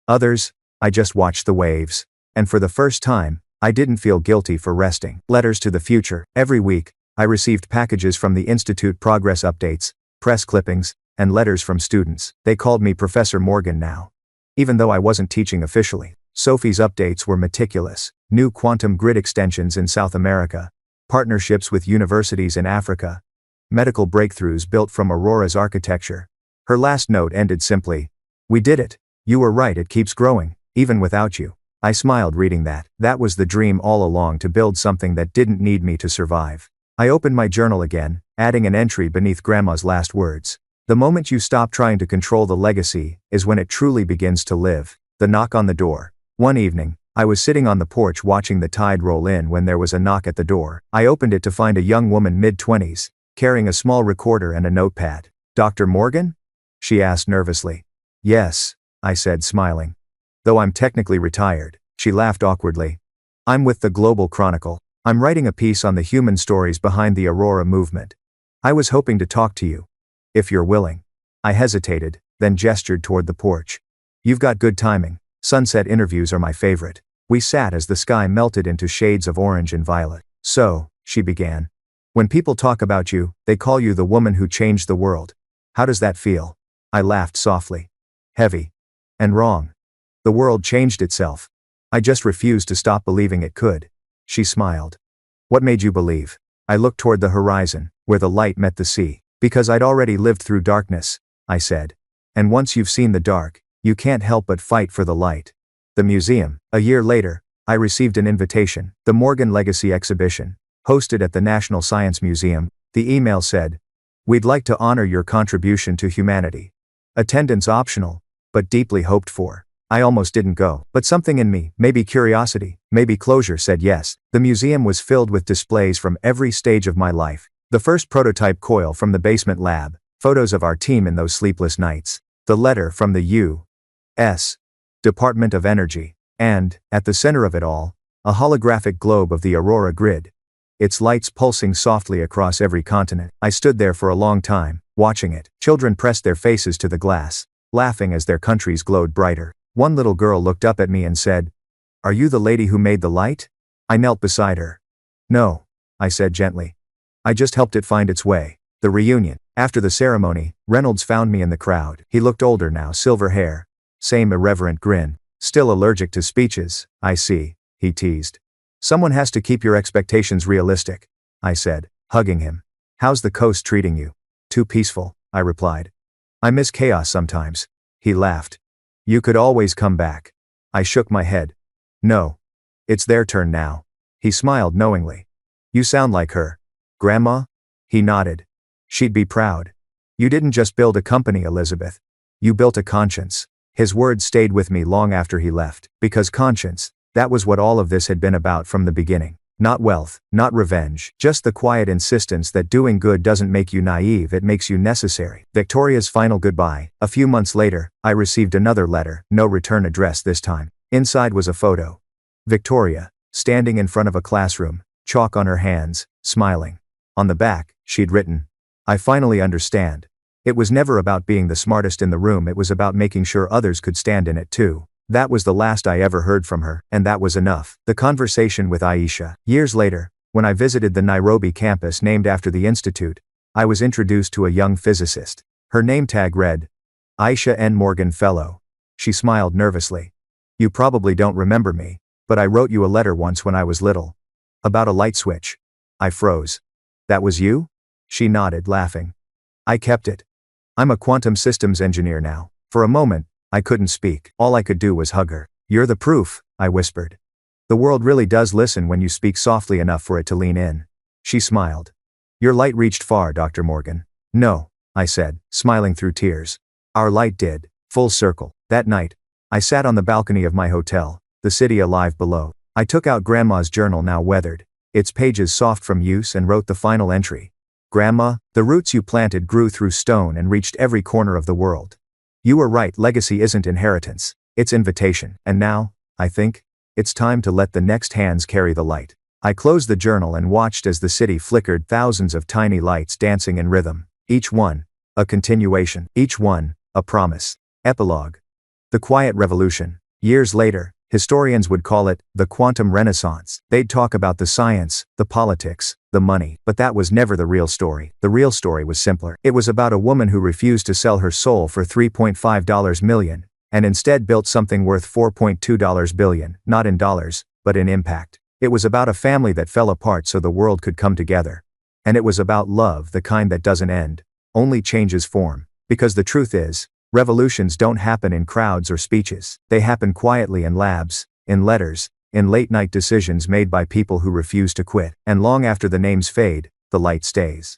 Others, I just watched the waves. And for the first time, I didn't feel guilty for resting. Letters to the future. Every week, I received packages from the Institute, progress updates, press clippings, and letters from students. They called me Professor Morgan now. Even though I wasn't teaching officially. Sophie's updates were meticulous. New quantum grid extensions in South America. Partnerships with universities in Africa. Medical breakthroughs built from Aurora's architecture. Her last note ended simply. We did it. You were right, it keeps growing, even without you. I smiled reading that. That was the dream all along, to build something that didn't need me to survive. I opened my journal again, adding an entry beneath Grandma's last words. The moment you stop trying to control the legacy is when it truly begins to live. The knock on the door. One evening, I was sitting on the porch watching the tide roll in when there was a knock at the door. I opened it to find a young woman mid-20s, carrying a small recorder and a notepad. Dr. Morgan? She asked nervously. Yes, I said, smiling. Though I'm technically retired. She laughed awkwardly. I'm with the Global Chronicle. I'm writing a piece on the human stories behind the Aurora movement. I was hoping to talk to you. If you're willing. I hesitated, then gestured toward the porch. You've got good timing. Sunset interviews are my favorite. We sat as the sky melted into shades of orange and violet. So, she began. When people talk about you, they call you the woman who changed the world. How does that feel? I laughed softly. Heavy. And wrong. The world changed itself. I just refused to stop believing it could. She smiled. What made you believe? I looked toward the horizon, where the light met the sea. Because I'd already lived through darkness, I said. And once you've seen the dark, you can't help but fight for the light. The museum. A year later, I received an invitation. The Morgan Legacy exhibition, hosted at the National Science Museum. The email said, "We'd like to honor your contribution to humanity. Attendance optional, but deeply hoped for." I almost didn't go, but something in me, maybe curiosity, maybe closure, said yes. The museum was filled with displays from every stage of my life. The first prototype coil from the basement lab, photos of our team in those sleepless nights, the letter from the U.S. Department of Energy, and, at the center of it all, a holographic globe of the Aurora grid, its lights pulsing softly across every continent. I stood there for a long time, watching it. Children pressed their faces to the glass, laughing as their countries glowed brighter. One little girl looked up at me and said, "Are you the lady who made the light?" I knelt beside her. "No," I said gently. "I just helped it find its way." The reunion. After the ceremony, Reynolds found me in the crowd. He looked older now, silver hair, same irreverent grin. "Still allergic to speeches, I see," he teased. "Someone has to keep your expectations realistic," I said, hugging him. "How's the coast treating you?" "Too peaceful," I replied. "I miss chaos sometimes." He laughed. "You could always come back." I shook my head. "No. It's their turn now." He smiled knowingly. "You sound like her. Grandma?" He nodded. "She'd be proud. You didn't just build a company, Elizabeth. You built a conscience." His words stayed with me long after he left. Because conscience, that was what all of this had been about from the beginning. Not wealth, not revenge, just the quiet insistence that doing good doesn't make you naive, it makes you necessary. Victoria's final goodbye. A few months later, I received another letter, no return address this time. Inside was a photo. Victoria, standing in front of a classroom, chalk on her hands, smiling. On the back, she'd written, "I finally understand." It was never about being the smartest in the room, it was about making sure others could stand in it too. That was the last I ever heard from her, and that was enough. The conversation with Aisha. Years later, when I visited the Nairobi campus named after the institute, I was introduced to a young physicist. Her name tag read, Aisha N. Morgan Fellow. She smiled nervously. "You probably don't remember me, but I wrote you a letter once when I was little. About a light switch." I froze. "That was you?" She nodded, laughing. "I kept it. I'm a quantum systems engineer now." For a moment, I couldn't speak. All I could do was hug her. "You're the proof," I whispered. "The world really does listen when you speak softly enough for it to lean in." She smiled. "Your light reached far, Dr. Morgan." "No," I said, smiling through tears. "Our light did. Full circle." That night, I sat on the balcony of my hotel, the city alive below. I took out Grandma's journal, now weathered, its pages soft from use, and wrote the final entry. "Grandma, the roots you planted grew through stone and reached every corner of the world. You were right, legacy isn't inheritance, it's invitation. And now, I think, it's time to let the next hands carry the light." I closed the journal and watched as the city flickered, thousands of tiny lights dancing in rhythm, each one a continuation, each one a promise. Epilogue. The Quiet Revolution. Years later, historians would call it the quantum renaissance. They'd talk about the science, the politics, the money, but that was never the real story. The real story was simpler. It was about a woman who refused to sell her soul for $3.5 million, and instead built something worth $4.2 billion, not in dollars, but in impact. It was about a family that fell apart so the world could come together. And it was about love, the kind that doesn't end, only changes form. Because the truth is, revolutions don't happen in crowds or speeches. They happen quietly in labs, in letters, in late-night decisions made by people who refuse to quit. And long after the names fade, the light stays.